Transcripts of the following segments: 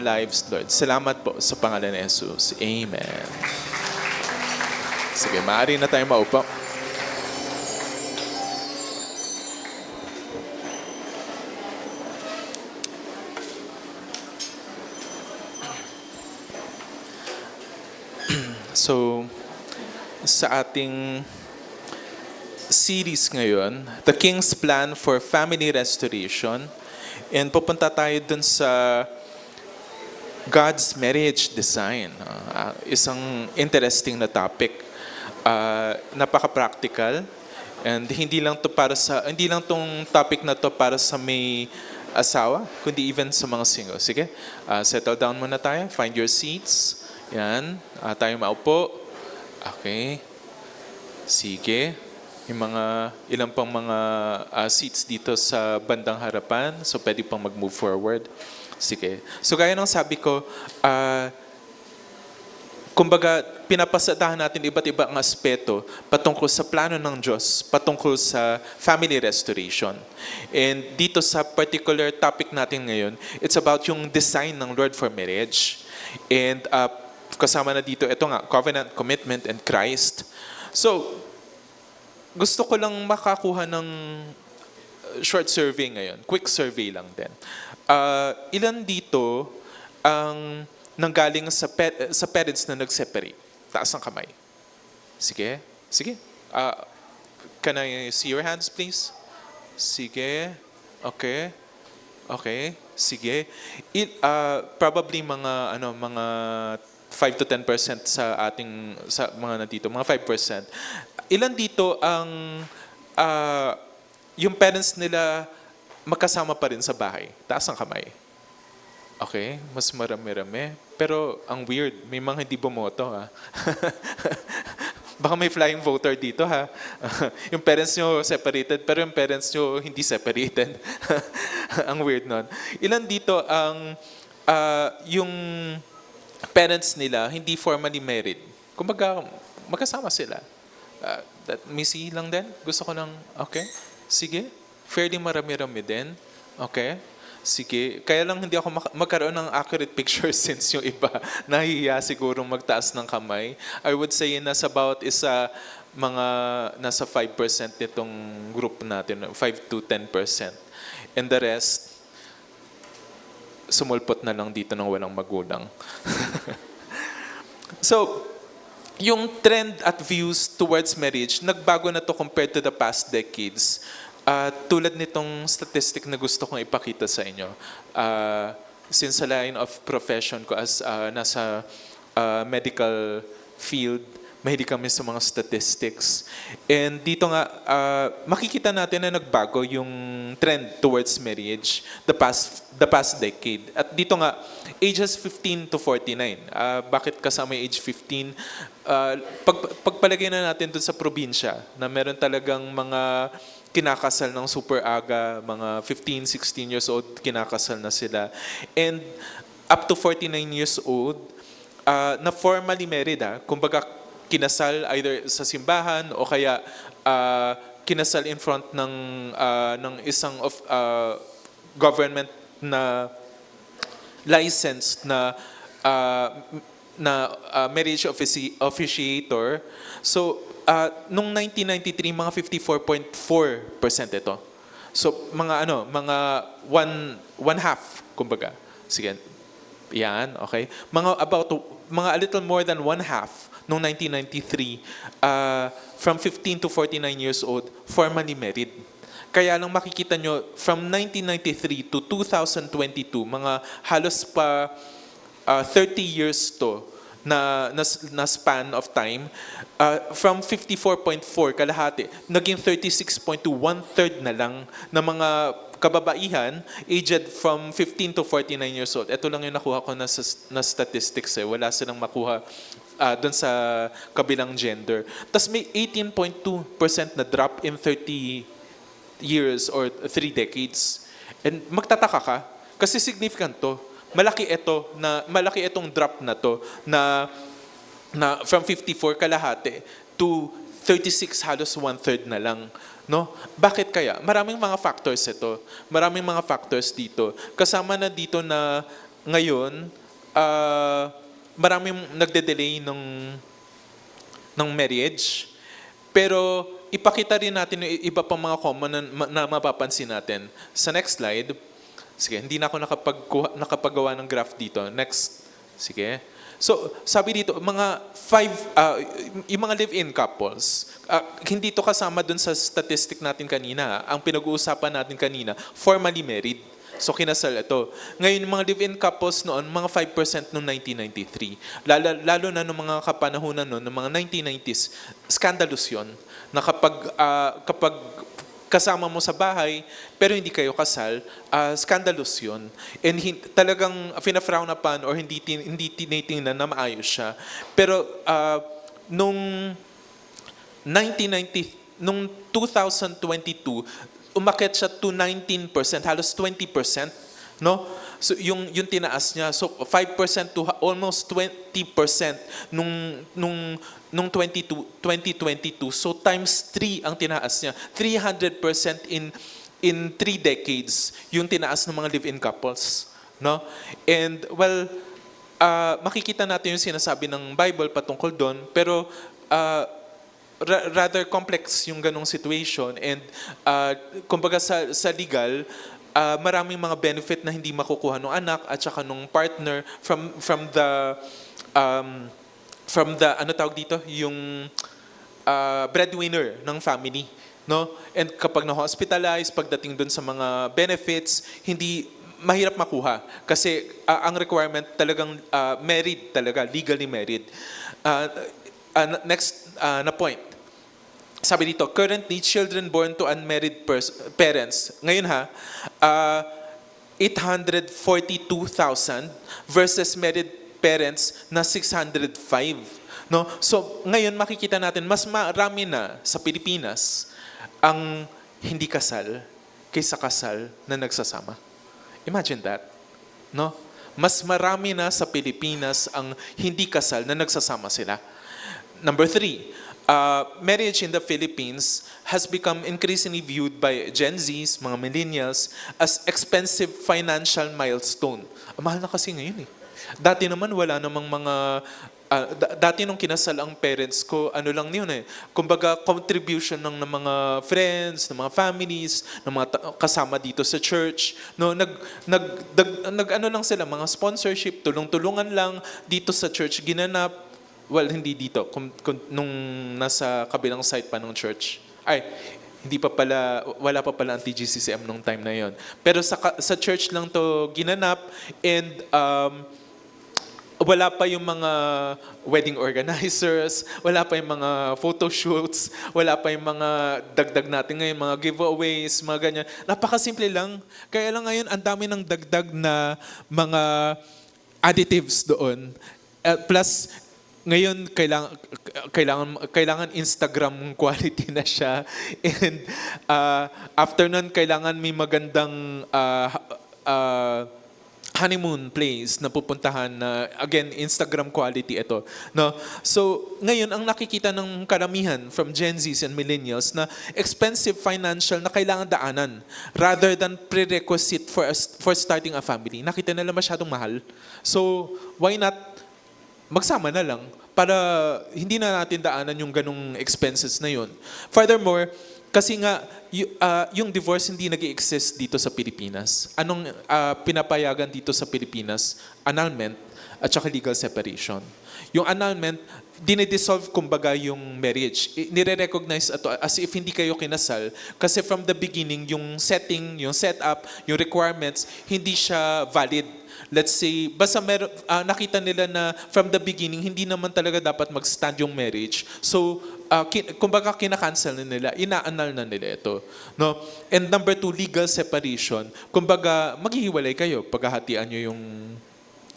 lives, Lord. Salamat po sa pangalan ni Jesus. Amen. Sige, maaari na tayo maupo. So, sa ating series ngayon, The King's Plan for Family Restoration, and pupunta tayo dun sa God's marriage design. Isang interesting na topic. Napaka-practical, and hindi lang tong topic na to para sa may asawa, kundi even sa mga single. Sige, settle down muna tayo. Find your seats. Yan. Tayo maupo. Okay. Sige. Yung ilang pang mga seats dito sa bandang harapan. So, pwede pang mag-move forward. Sige. So, gaya ng sabi ko, kumbaga, pinapasadahan natin iba't ibang aspeto patungkol sa plano ng Diyos, patungkol sa family restoration. And dito sa particular topic natin ngayon, it's about yung design ng Lord for marriage. And kasama na dito, ito nga, covenant, commitment, and Christ. So, gusto ko lang makakuha ng short survey ngayon. Quick survey lang din. Ilan dito ang nanggaling sa parents na nag-separate? Taas ang kamay. Sige. Sige. Can I see your hands, please? Sige. Okay. Okay. Sige. Probably mga 5 to 10% sa mga nandito, mga 5%. Ilan dito ang yung parents nila magkasama pa rin sa bahay? Taas ang kamay. Okay, mas marami-rami. Pero ang weird, may mga hindi bumoto ha. Baka may flying voter dito ha. Yung parents nyo separated, pero yung parents nyo hindi separated. Ang weird nun. Ilan dito ang yung parents nila hindi formally married? Kumbaga, magkasama sila. Missy lang din? Gusto ko ng, okay, sige. Fairly marami-rami din. Okay. Sige. Kaya lang hindi ako magkaroon ng accurate picture since yung iba nahihiya sigurong magtaas ng kamay. I would say nasa 5% nitong group natin, 5 to 10%. And the rest, sumulpot na lang dito ng walang magulang. So, yung trend at views towards marriage, nagbago na to compared to the past decades. Tulad nitong statistic na gusto kong ipakita sa inyo. Since sa line of profession ko as nasa medical field, mahilig kami sa mga statistics. And dito nga, makikita natin na nagbago yung trend towards marriage the past decade. At dito nga, ages 15 to 49. Bakit kasama yung age 15? Pagpalagay na natin dun sa probinsya, na meron talagang mga kinakasal ng super aga, mga 15, 16 years old, kinakasal na sila. And up to 49 years old, na formally married. Kumbaga, kinasal either sa simbahan o kaya kinasal in front ng isang government na licensed na marriage officiator. So, nung 1993, mga 54.4% ito. So, mga one half, kumbaga. Sige. Yan, okay. Mga a little more than one half noong 1993, from 15 to 49 years old, formally married. Kaya lang makikita nyo, from 1993 to 2022, mga halos pa 30 years to na span of time, from 54.4 kalahati, naging 36.2, one-third na lang na mga kababaihan aged from 15 to 49 years old. Ito lang yung nakuha ko na statistics. Wala silang makuha doon sa kabilang gender. Tapos may 18.2% na drop in 30 years or 3 decades. And magtataka ka, kasi significant to. Malaki itong drop na to na from 54 kalahati to 36, halos one-third na lang. No? Bakit kaya? Maraming mga factors ito. Maraming mga factors dito. Kasama na dito na ngayon, maraming nagde-delay ng marriage. Pero ipakita rin natin yung iba pang mga common na mapapansin natin. Sa next slide, sige, hindi na ako nakapagawa ng graph dito. Next, sige. So, sabi dito, yung mga live-in couples, hindi to kasama dun sa statistic natin kanina. Ang pinag-uusapan natin kanina, formally married. So, kinasal ito. Ngayon, yung mga live-in couples noon, mga 5% noong 1993. Lalo na noong mga kapanahunan noon, noong mga 1990s, scandalous yun. Na kapag kasama mo sa bahay, pero hindi kayo kasal, scandalous yun. And talagang fina-frown upon or hindi tinitingnan na maayos siya. Pero nung 2022, umakyat siya to 19%, halos 20%, no? So yung tinaas niya. So 5% to almost 20% nung 2022. So times 3 ang tinaas niya. 300% in 3 decades yung tinaas ng mga live-in couples, no? And well, makikita natin yung sinasabi ng Bible patungkol doon, pero rather complex yung ganong situation, and kumbaga sa legal, maraming mga benefit na hindi makukuha ng anak at saka ng partner from the ano tawag dito, yung breadwinner ng family, no? And kapag na-hospitalize, pagdating doon sa mga benefits, hindi mahirap makuha kasi ang requirement talagang married talaga, legally married. Next na point. Sabi dito, currently, children born to unmarried parents, ngayon 842,000 versus married parents na 605. No? So, ngayon makikita natin, mas marami na sa Pilipinas ang hindi kasal kaysa kasal na nagsasama. Imagine that. No? Mas marami na sa Pilipinas ang hindi kasal na nagsasama sila. Number 3, marriage in the Philippines has become increasingly viewed by Gen Zs, mga millennials, as expensive financial milestone. Mahal na kasi ngayon eh. Dati naman wala namang mga... dati nung kinasal ang parents ko, ano lang yun eh. Kumbaga, contribution ng mga friends, ng mga families, ng mga kasama dito sa church. No, ano lang sila, mga sponsorship, tulong-tulungan lang dito sa church ginanap. Well, hindi dito. Nung nasa kabilang site pa ng church. Ay, wala pa pala ang TGCCM nung time na yon. Pero sa church lang to ginanap, and wala pa yung mga wedding organizers, wala pa yung mga photo shoots, wala pa yung mga dagdag natin ngayon, mga giveaways, mga ganyan. Napakasimple lang. Kaya lang ngayon, ang dami ng dagdag na mga additives doon. Plus, ngayon, kailangan Instagram quality na siya. And after nun, kailangan may magandang honeymoon place na pupuntahan na, again, Instagram quality ito. No? So, ngayon, ang nakikita ng karamihan from Gen Zs and Millennials na expensive financial na kailangan daanan rather than prerequisite for starting a family. Nakita nila masyadong mahal. So, why not magsama na lang para hindi na natin daanan yung ganong expenses na yun. Furthermore, kasi nga, yung divorce hindi nag-exist dito sa Pilipinas. Anong pinapayagan dito sa Pilipinas? Annulment at saka legal separation. Yung annulment, dinidissolve kumbaga yung marriage. Nire-recognize ito as if hindi kayo kinasal kasi from the beginning, yung setting, yung setup, yung requirements, hindi siya valid. Let's say, basta nakita nila na from the beginning, hindi naman talaga dapat mag-stand yung marriage. So, kumbaga kinakancel na nila, ina-annul na nila ito. No? And number 2, legal separation. Kumbaga, maghihiwalay kayo, paghahatian nyo yung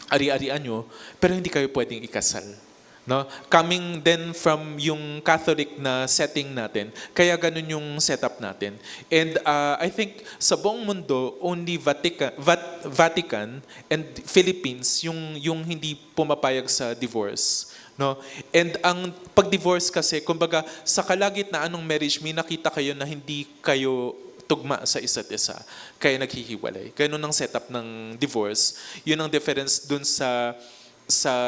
ari-arian nyo, pero hindi kayo pwedeng ikasal. No? Coming then from yung Catholic na setting natin, kaya ganun yung setup natin. And I think sa buong mundo, only Vatican and Philippines yung hindi pumapayag sa divorce. No? And ang pag-divorce kasi, kumbaga sa kalagitnaan ng marriage, may nakita kayo na hindi kayo tugma sa isa't isa, kaya naghihiwalay. Ganun ang setup ng divorce. Yun ang difference dun sa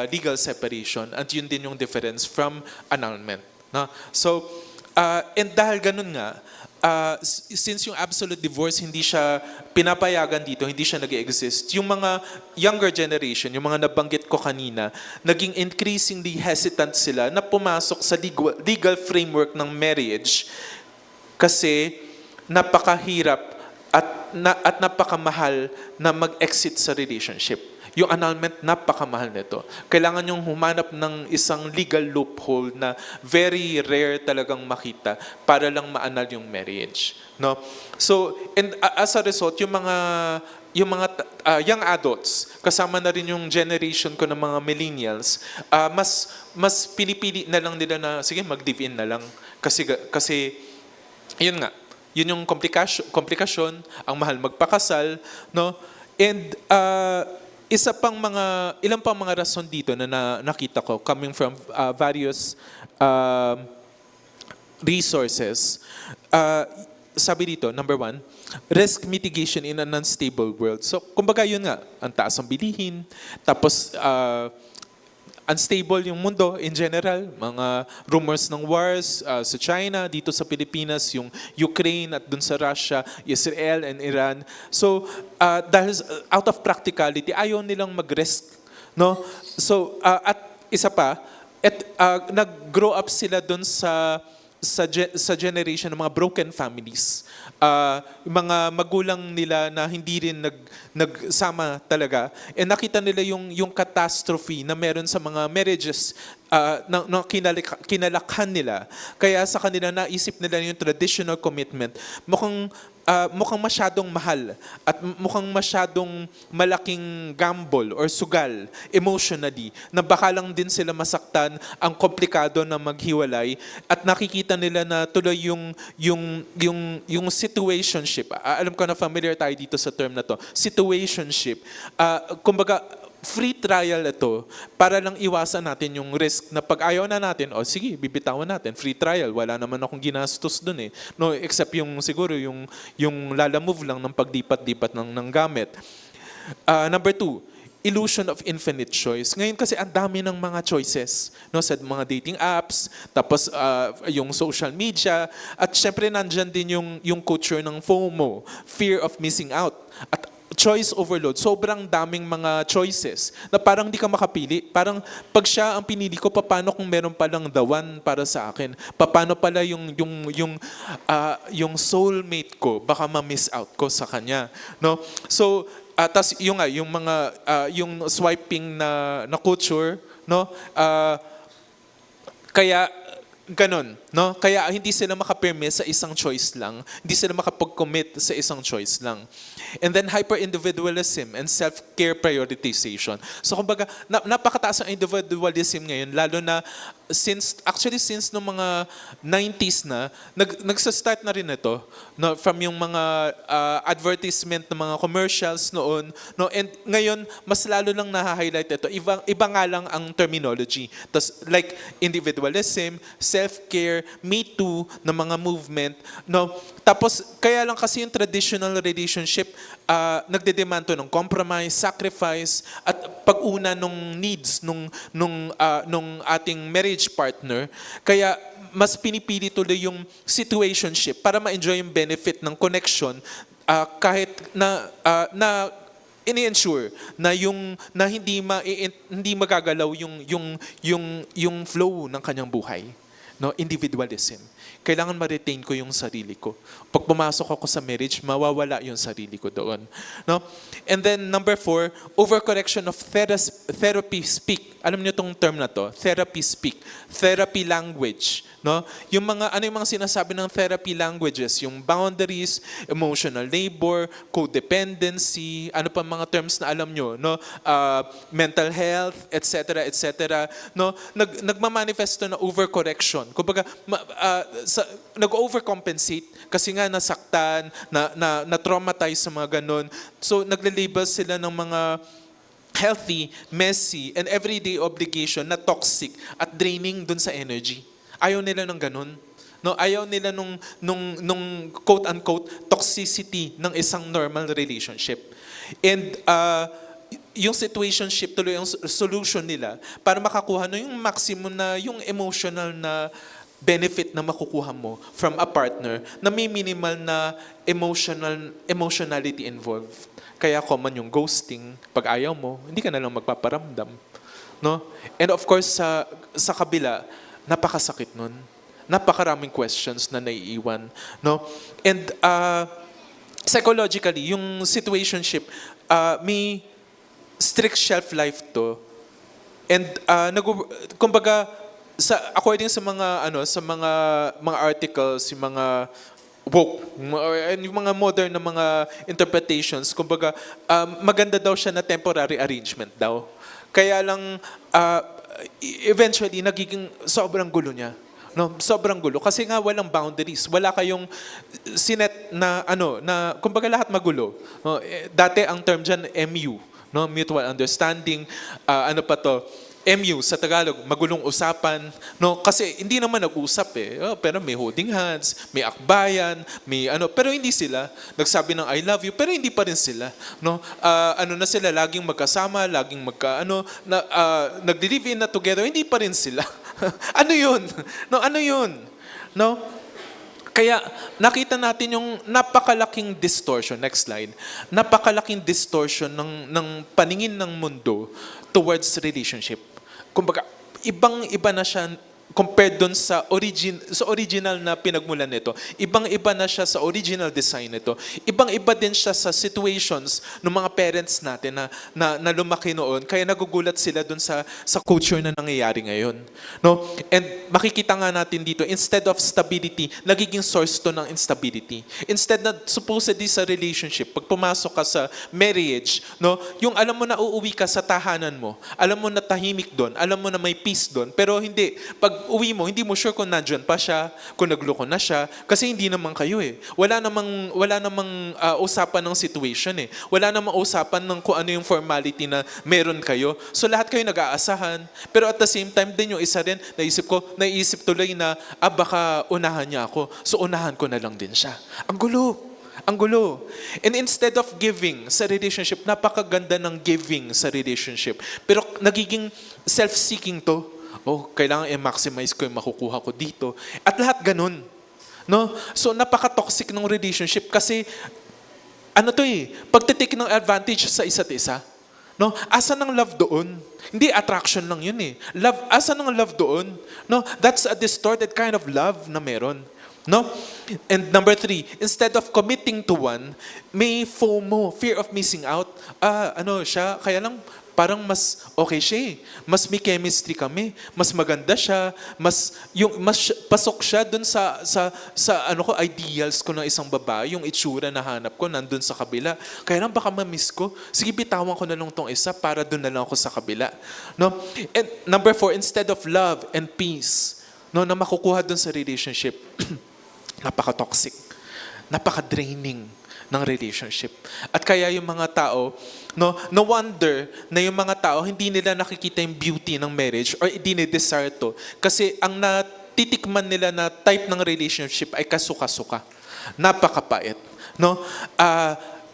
legal separation at yun din yung difference from annulment. No? So, and dahil ganun nga, since yung absolute divorce hindi siya pinapayagan dito, hindi siya nag-exist, yung mga younger generation, yung mga nabanggit ko kanina, naging increasingly hesitant sila na pumasok sa legal framework ng marriage kasi napakahirap at napakamahal na mag-exit sa relationship. Yung annulment, napakamahal nito. Kailangan yung humanap ng isang legal loophole na very rare talagang makita para lang ma-annul yung marriage. No? So, and as a result, yung mga young adults, kasama na rin yung generation ko ng mga millennials, mas pinipili na lang nila na, sige, mag-live-in na lang. Kasi yun nga, yun yung komplikasyon, ang mahal magpakasal, no? And ilang pang mga rason dito na nakita ko coming from various resources. Sabi dito, number 1, risk mitigation in an unstable world. So, kumbaga yun nga, ang taas ang bilihin, tapos unstable yung mundo in general, mga rumors ng wars sa China, dito sa Pilipinas, yung Ukraine at dun sa Russia, Israel and Iran. So, dahil out of practicality, ayaw nilang mag-risk. No? So, at isa pa, nag-grow up sila dun sa generation ng mga broken families. Yung mga magulang nila na hindi rin nagsama talaga. And nakita nila yung catastrophe na meron sa mga marriages na kinalakhan nila. Kaya sa kanila naisip nila yung traditional commitment. Mukhang masyadong mahal at mukhang masyadong malaking gamble or sugal emotionally na baka lang din sila masaktan, ang komplikado na maghiwalay at nakikita nila na tuloy yung situationship. Alam ko na familiar tayo dito sa term na to. Situationship. Kumbaga, free trial ito para lang iwasan natin yung risk na pag ayaw na natin, sige, bibitawan natin. Free trial, wala naman akong ginastos dun eh. No, except siguro yung lalamove lang ng pagdipat-dipat ng gamit. Number 2, illusion of infinite choice. Ngayon kasi ang dami ng mga choices, no, sa mga dating apps, tapos yung social media, at syempre nandyan din yung culture ng FOMO, fear of missing out. At choice overload, sobrang daming mga choices na parang di ka makapili. Parang pag siya ang pinili ko, paano kung meron palang the one para sa akin? Paano pala yung soulmate ko, baka ma-miss out ko sa kanya, no? So, tas yung yung swiping na culture, no? Kaya ganon, no? Kaya hindi sila makapirme sa isang choice lang. Hindi sila makapag-commit sa isang choice lang. And then hyper-individualism and self-care prioritization. So kumbaga, napakataas ang individualism ngayon, lalo na since nung mga 90s na, nagsa-start na rin ito, no? From yung mga advertisement ng mga commercials noon, no? And ngayon, mas lalo lang na-highlight ito. Iba nga lang ang terminology. Tas, like individualism, self-care, Me Too na mga movement, no? Tapos, kaya lang kasi yung traditional relationship, nagdedemand to ng compromise, sacrifice, at pag-una nung needs nung ating marriage partner. Kaya mas pinipili tuloy yung situationship para ma-enjoy yung benefit ng connection kahit na ini-ensure na hindi magagalaw yung flow ng kanyang buhay. No, individualism. Kailangan ma-retain ko yung sarili ko. Pag pumasok ako sa marriage, mawawala yung sarili ko doon. No? And then number 4, overcorrection of therapy speak. Alam niyo tong term na to, therapy speak, therapy language. No? Yung mga sinasabi ng therapy languages, yung boundaries, emotional labor, codependency, ano pa mga terms na alam nyo, no? Mental health, etc., etc. No? Nagmamanifesto na overcorrection. Kumbaga, nag-overcompensate kasi nga nasaktan, na-traumatize sa mga ganun. So, nagle-label sila ng mga healthy, messy, and everyday obligation na toxic at draining dun sa energy. Ayaw nila ng ganun. No, ayaw nila nung quote-unquote toxicity ng isang normal relationship. And yung situationship tuloy yung solution nila para makakuha no yung maximum na yung emotional na benefit na makukuha mo from a partner na may minimal na emotionality involved. Kaya common yung ghosting. Pag ayaw mo, hindi ka na lang magpaparamdam. No? And of course, sa kabila, napakasakit nun. Napakaraming questions na naiiwan. No? And psychologically, yung situationship, may strict shelf life to. And kumbaga, according sa mga articles, yung mga woke, yung mga modern na mga interpretations, kumbaga, maganda daw siya na temporary arrangement daw. Kaya lang, eventually, nagiging sobrang gulo niya. No, sobrang gulo. Kasi nga walang boundaries. Wala kayong sinet na, kumbaga lahat magulo. No, dati ang term dyan, MU. No, mutual understanding. MU sa Tagalog, magulong usapan. No, kasi hindi naman nag-usap pero may holding hands, may akbayan, may pero hindi sila nagsabi ng I love you, pero hindi pa rin sila, no? Na sila laging magkasama, laging nagli-live in na together, hindi pa rin sila. Ano 'yun? No, ano 'yun? No? Kaya nakita natin yung napakalaking distortion, next slide, napakalaking distortion ng paningin ng mundo towards relationship. Kumbaga, ibang-iba na siya compared dun sa original na pinagmulan nito. Ibang-iba na siya sa original design nito. Ibang-iba din siya sa situations ng mga parents natin na lumaki noon. Kaya nagugulat sila dun sa culture na nangyayari ngayon. No? And makikita nga natin dito, instead of stability, nagiging source to ng instability. Instead na supposedly sa relationship, pag pumasok ka sa marriage, no, yung alam mo na uuwi ka sa tahanan mo, alam mo na tahimik doon, alam mo na may peace doon, pero hindi. Pag uwi mo, hindi mo sure kung nandyan pa siya, kung nagloko na siya, kasi hindi naman kayo Wala namang usapan ng situation Wala namang usapan ng kung ano yung formality na meron kayo. So lahat kayo nag-aasahan. Pero at the same time din yung isa rin, naisip tuloy na, baka unahan niya ako. So unahan ko na lang din siya. Ang gulo. Ang gulo. And instead of giving sa relationship, napakaganda ng giving sa relationship. Pero nagiging self-seeking to. Kailangan i-maximize ko yung makukuha ko dito. At lahat ganun. No? So, napaka-toxic ng relationship kasi, pagtitake ng advantage sa isa't isa. No? Asa ng love doon? Hindi attraction lang yun Love, asa ng love doon? No? That's a distorted kind of love na meron. No? And number 3, instead of committing to one, may FOMO, fear of missing out. Kaya lang, parang mas okay siya Mas may chemistry kami. Mas maganda siya. Mas pasok siya dun sa ideals ko ng isang babae. Yung itsura na hanap ko nandun sa kabila. Kaya lang baka ma-miss ko. Sige, bitawan ko na lang tong isa para dun na lang ako sa kabila. No? And number 4, instead of love and peace, no, na makukuha dun sa relationship, napaka-toxic. Napaka-draining ng relationship. At kaya yung mga tao, no wonder na yung mga tao hindi nila nakikita yung beauty ng marriage or hindi nila-desire to. Kasi ang natitikman nila na type ng relationship ay kasuka-suka. Napakapait. No?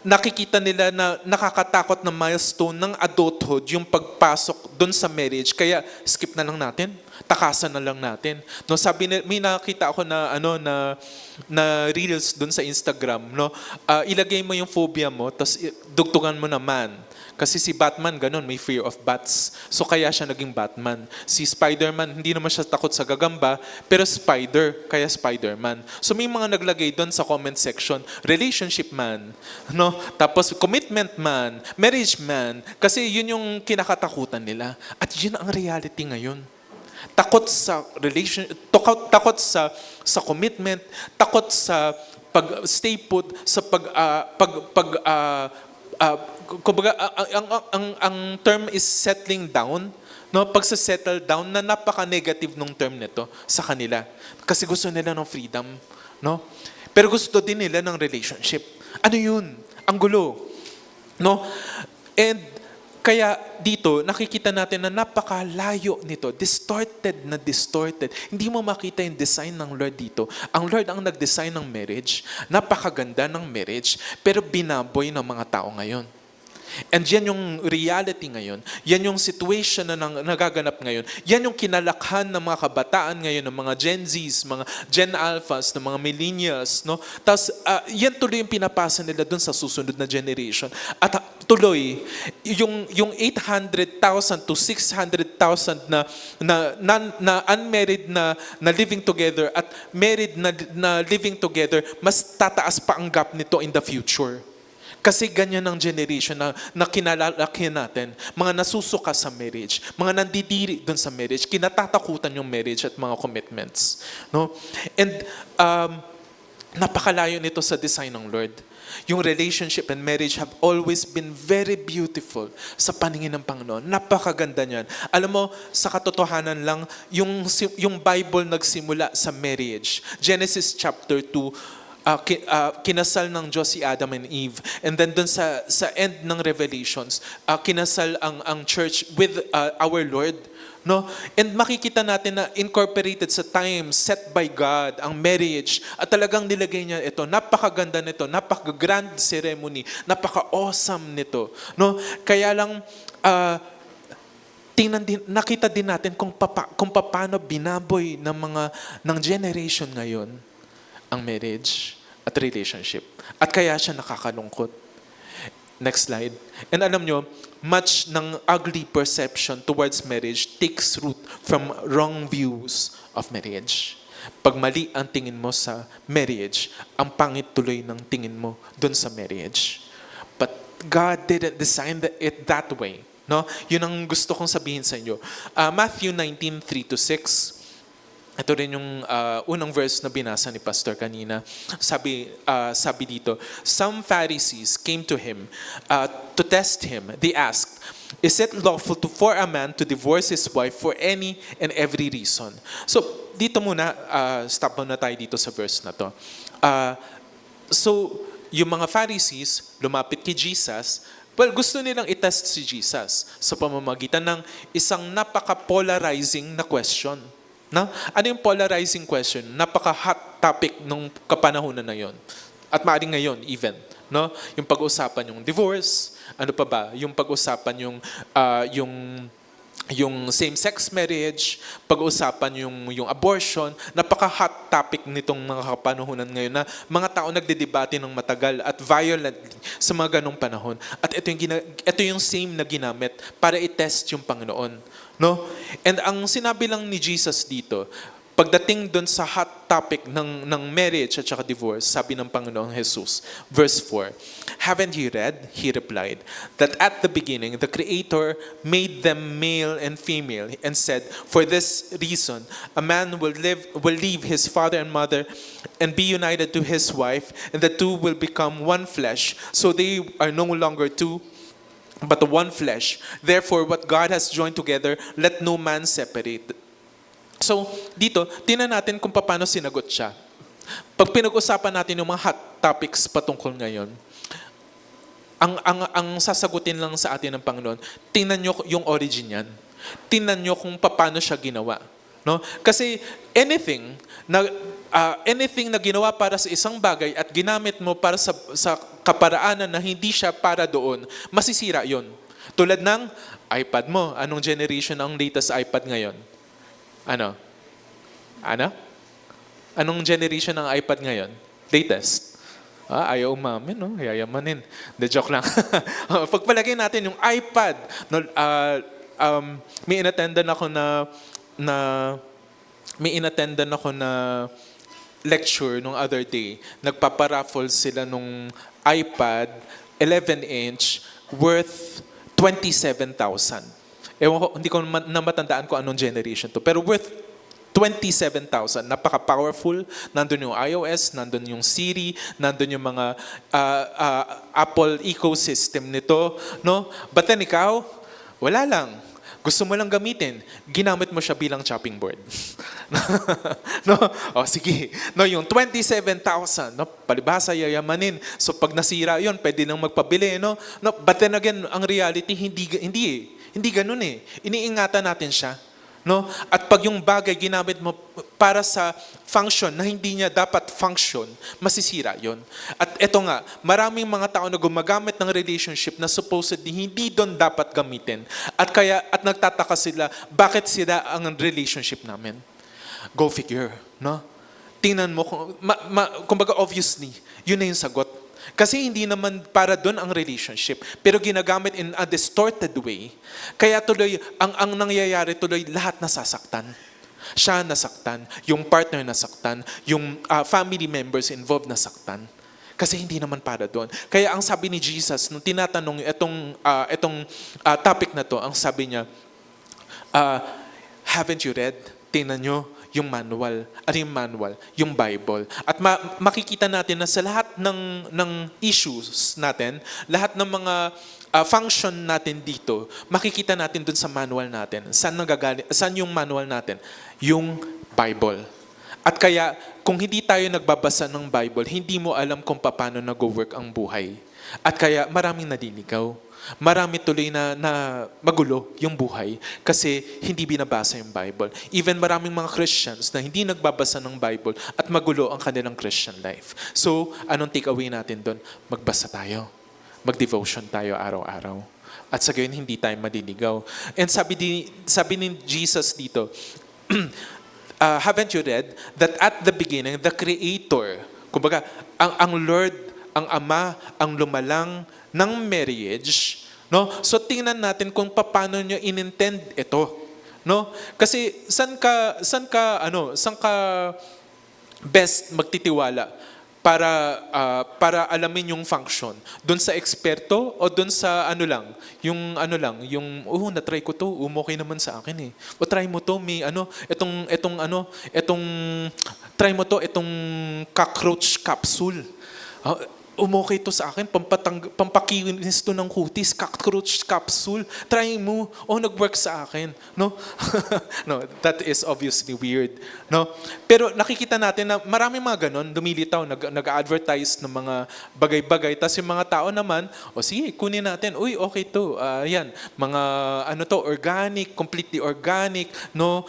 Nakikita nila na nakakatakot na milestone ng adulthood yung pagpasok doon sa marriage. Kaya skip na lang natin. Takasan na lang natin. No, may nakita ako na reels doon sa Instagram, no. Ilagay mo yung phobia mo, tapos dugtugan mo naman. Kasi si Batman ganun, may fear of bats. So kaya siya naging Batman. Si Spider-Man, hindi naman siya takot sa gagamba, pero spider, kaya Spider-Man. So may mga naglagay doon sa comment section, relationship man, no? Tapos commitment man, marriage man, kasi yun yung kinakatakutan nila. At yun ang reality ngayon. Takot sa takot sa commitment, takot sa pag-stay put, sa kumbaga, ang term is settling down. No, pagsa-settle down na napaka-negative nung term nito sa kanila. Kasi gusto nila ng freedom, no? Pero gusto din nila ng relationship. Ano 'yun? Ang gulo. No? And Kaya dito, nakikita natin na napakalayo nito. Distorted na distorted. Hindi mo makita yung design ng Lord dito. Ang Lord ang nag-design ng marriage. Napakaganda ng marriage, pero binaboy ng mga tao ngayon. And yan yung reality ngayon. Yan yung situation na nagaganap ngayon. Yan yung kinalakhan ng mga kabataan ngayon, ng mga Gen Zs, mga Gen Alphas, ng mga millennials. No? Tapos, yan tuloy yung pinapasa nila dun sa susunod na generation. At tuloy, yung 800,000 to 600,000 na unmarried na living together at married na living together, mas tataas pa ang gap nito in the future. Kasi ganyan ang generation na kinalalaki natin. Mga nasusuka sa marriage, mga nandidiri dun sa marriage, kinatatakutan yung marriage at mga commitments. No? And napakalayo nito sa design ng Lord. Yung relationship and marriage have always been very beautiful sa paningin ng Panginoon. Napakaganda niyan. Alam mo, sa katotohanan lang, yung Bible nagsimula sa marriage. Genesis chapter 2, kinasal ng Diyos si Adam and Eve. And then dun sa end ng Revelations, kinasal ang church with our Lord. No? And makikita natin na incorporated sa time set by God ang marriage at talagang nilagay niya ito. Napakaganda nito, napaka-grand ceremony, napaka-awesome nito. No? Kaya lang nakita din natin kung paano binaboy ng generation ngayon ang marriage at relationship. At kaya siya nakakalungkot. Next slide. And alam nyo, much ng ugly perception towards marriage takes root from wrong views of marriage. Pag mali ang tingin mo sa marriage, ang pangit tuloy ng tingin mo dun sa marriage. But God didn't design it that way. No? Yun ang gusto kong sabihin sa inyo. Matthew 19:3-6. Ito rin yung unang verse na binasa ni Pastor kanina. Sabi dito, some Pharisees came to him to test him. They asked, is it lawful for a man to divorce his wife for any and every reason? So, dito muna, stop muna tayo dito sa verse na to. So, yung mga Pharisees lumapit kay Jesus. Well, gusto nilang itest si Jesus sa pamamagitan ng isang napaka-polarizing na question. No? Ano yung polarizing question? Napaka-hot topic nung kapanahunan na yon. At maaaring ngayon, even. No? Yung pag-usapan yung divorce, ano pa ba? Yung pag-usapan yung same-sex marriage, pag-usapan yung abortion, napaka-hot topic nitong mga kapanahunan ngayon na mga tao nagdedebate ng matagal at violently sa mga ganong panahon. At ito yung same na ginamit para i-test yung Panginoon. No? And ang sinabi lang ni Jesus dito, pagdating dun sa hot topic ng marriage at saka divorce, sabi ng Panginoong Jesus, verse 4, haven't you read, he replied, that at the beginning the Creator made them male and female and said, for this reason, a man will leave his father and mother and be united to his wife, and the two will become one flesh, so they are no longer two, but one flesh. Therefore, what God has joined together, let no man separate. So, dito, tingnan natin kung paano sinagot siya. Pag pinag-usapan natin yung mga hot topics patungkol ngayon, ang sasagutin lang sa atin ng Panginoon, tingnan nyo yung origin yan. Tingnan nyo kung paano siya ginawa. No? Kasi anything na ginawa para sa isang bagay at ginamit mo para sa kaparaanan na hindi siya para doon, masisira yon. Tulad ng iPad mo. Anong generation ang latest iPad ngayon? Ano? Anong generation ng iPad ngayon? Latest? Ayaw umamin, no? Yayamanin. De joke lang. Pagpalagay natin yung iPad, no, may inattendan ako na lecture nung other day. Nagpaparaffle sila nung iPad 11-inch worth 27,000. Ewan ko, hindi ko matandaan ko anong generation to. Pero worth 27,000. Napaka-powerful. Nandun yung iOS, nandun yung Siri, nandun yung mga Apple ecosystem nito. No? But then ikaw, wala lang. Gusto mo lang gamitin. Ginamit mo siya bilang chopping board. No? O sige. No, yung 27,000, no, palibhasa yayamanin. So pag nasira 'yon, pwede nang magpabili, no? No, but then again, ang reality hindi ganoon eh. Iniingatan natin siya. No? At pag yung bagay ginamit mo para sa function na hindi niya dapat function, masisira yon. At eto nga, maraming mga tao na gumagamit ng relationship na supposedly hindi doon dapat gamitin. At nagtataka sila, bakit sila ang relationship namin? Go figure, no? Tingnan mo, kumbaga obviously, yun na yung sagot. Kasi hindi naman para doon ang relationship, pero ginagamit in a distorted way. Kaya tuloy, ang nangyayari tuloy, lahat nasasaktan. Siya nasaktan, yung partner nasaktan, yung family members involved nasaktan. Kasi hindi naman para doon. Kaya ang sabi ni Jesus, nung tinatanong itong topic na to, ang sabi niya, haven't you read? Tingnan nyo yung manual. Ano yung manual? Yung Bible. At makikita natin na sa lahat ng issues natin, lahat ng mga function natin dito, makikita natin dun sa manual natin. Saan yung manual natin? Yung Bible. At kaya, kung hindi tayo nagbabasa ng Bible, hindi mo alam kung paano nag-work ang buhay. At kaya, maraming naliligaw. Marami tuloy na magulo yung buhay kasi hindi binabasa yung Bible. Even maraming mga Christians na hindi nagbabasa ng Bible at magulo ang kanilang Christian life. So, anong takeaway natin doon? Magbasa tayo. Mag-devotion tayo araw-araw. At sa gayon, hindi tayo maliligaw. And sabi ni Jesus dito, haven't you read that at the beginning, the Creator, kumbaga, ang Lord, ang Ama, ang lumalang ng marriage, no? So tingnan natin kung paano niyo inintend ito, no? Kasi san ka best magtitiwala para alamin yung function? Doon sa eksperto o doon sa na-try ko to, okay naman sa akin eh. O try mo to, may try mo to, itong cockroach capsule. umokay to sa akin, pampakinis to ng kutis, cockroach capsule, try mo, nag-work sa akin. No? No, that is obviously weird. No? Pero nakikita natin na maraming mga ganon, lumilitaw, nag-advertise ng mga bagay-bagay, tapos yung mga tao naman, sige, kunin natin, okay to, yan, mga organic, completely organic, no?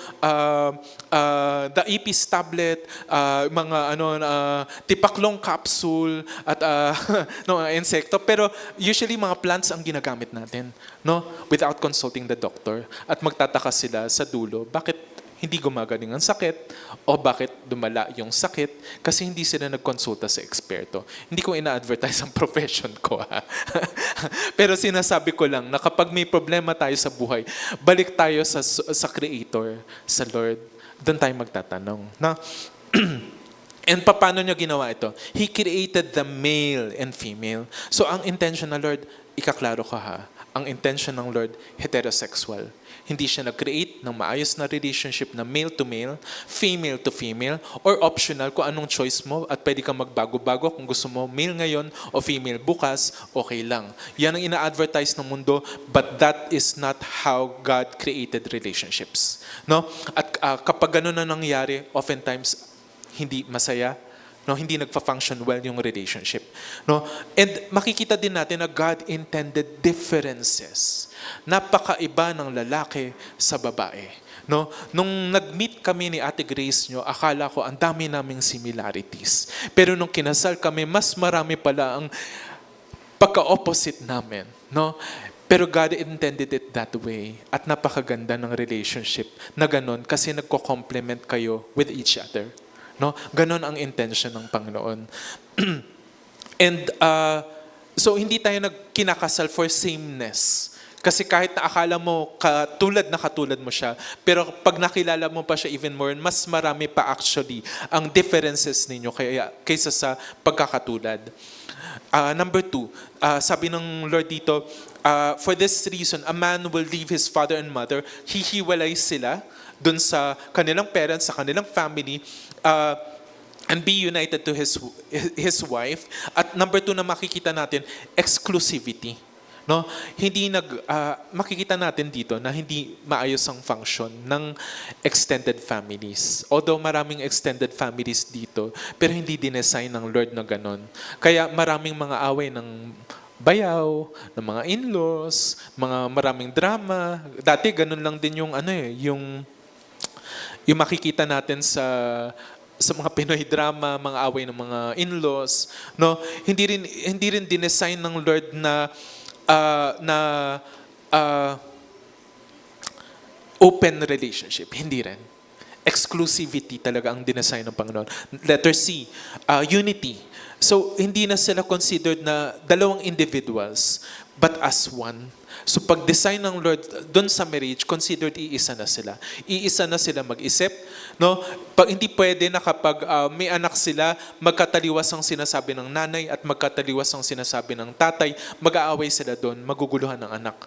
The EPIS tablet, mga tipaklong capsule, at insekto, pero usually mga plants ang ginagamit natin, no? Without consulting the doctor. At magtataka sila sa dulo, bakit hindi gumagaling ang sakit o bakit dumala yung sakit kasi hindi sila nagkonsulta sa eksperto. Hindi ko ina-advertise ang profession ko. Pero sinasabi ko lang na kapag may problema tayo sa buhay, balik tayo sa Creator, sa Lord. Doon tayo magtatanong. Na? And paano niya ginawa ito? He created the male and female. So ang intention ng Lord, ikaklaro ko ha, ang intention ng Lord, heterosexual. Hindi siya nag-create ng maayos na relationship na male to male, female to female, or optional kung anong choice mo at pwede kang magbago-bago kung gusto mo male ngayon o female bukas, okay lang. Yan ang ina-advertise ng mundo, but that is not how God created relationships. No? At kapag gano'n na nangyari, oftentimes, hindi masaya, no, hindi nagfa-function well yung relationship, no? And makikita din natin na God intended differences. Napakaiba ng lalaki sa babae, no? Nung nag-meet kami ni Ate Grace nyo, akala ko ang dami naming similarities. Pero nung kinasal kami, mas marami pala ang pagka-opposite namin, no? Pero God intended it that way. At napakaganda ng relationship na ganon kasi nagko-complement kayo with each other. No? Ganon ang intention ng Panginoon. And so hindi tayo kinakasal for sameness. Kasi kahit na akala mo katulad mo siya, pero pag nakilala mo pa siya even more, mas marami pa actually ang differences ninyo kaysa sa pagkakatulad. Number 2, sabi ng Lord dito, for this reason, a man will leave his father and mother, hihiwalay sila dun sa kanilang parents, sa kanilang family, and be united to his wife. At number 2 na makikita natin, exclusivity. No, makikita natin dito na hindi maayos ang function ng extended families. Although maraming extended families dito, pero hindi dinesign ng Lord na ganon. Kaya maraming mga away ng bayaw, ng mga in-laws, maraming drama. Dati ganun lang din yung yung makikita natin sa mga Pinoy drama, mga away ng mga in-laws, no? Hindi rin dinesign ng Lord na open relationship. Hindi rin. Exclusivity talaga ang dinesign ng Panginoon. Letter C, unity. So, hindi na sila considered na dalawang individuals, but as one. So, pag-design ng Lord doon sa marriage, considered iisa na sila. Iisa na sila mag-isip. No? Hindi pwede na kapag may anak sila, magkataliwas ang sinasabi ng nanay at magkataliwas ang sinasabi ng tatay, mag-aaway sila doon, maguguluhan ng anak.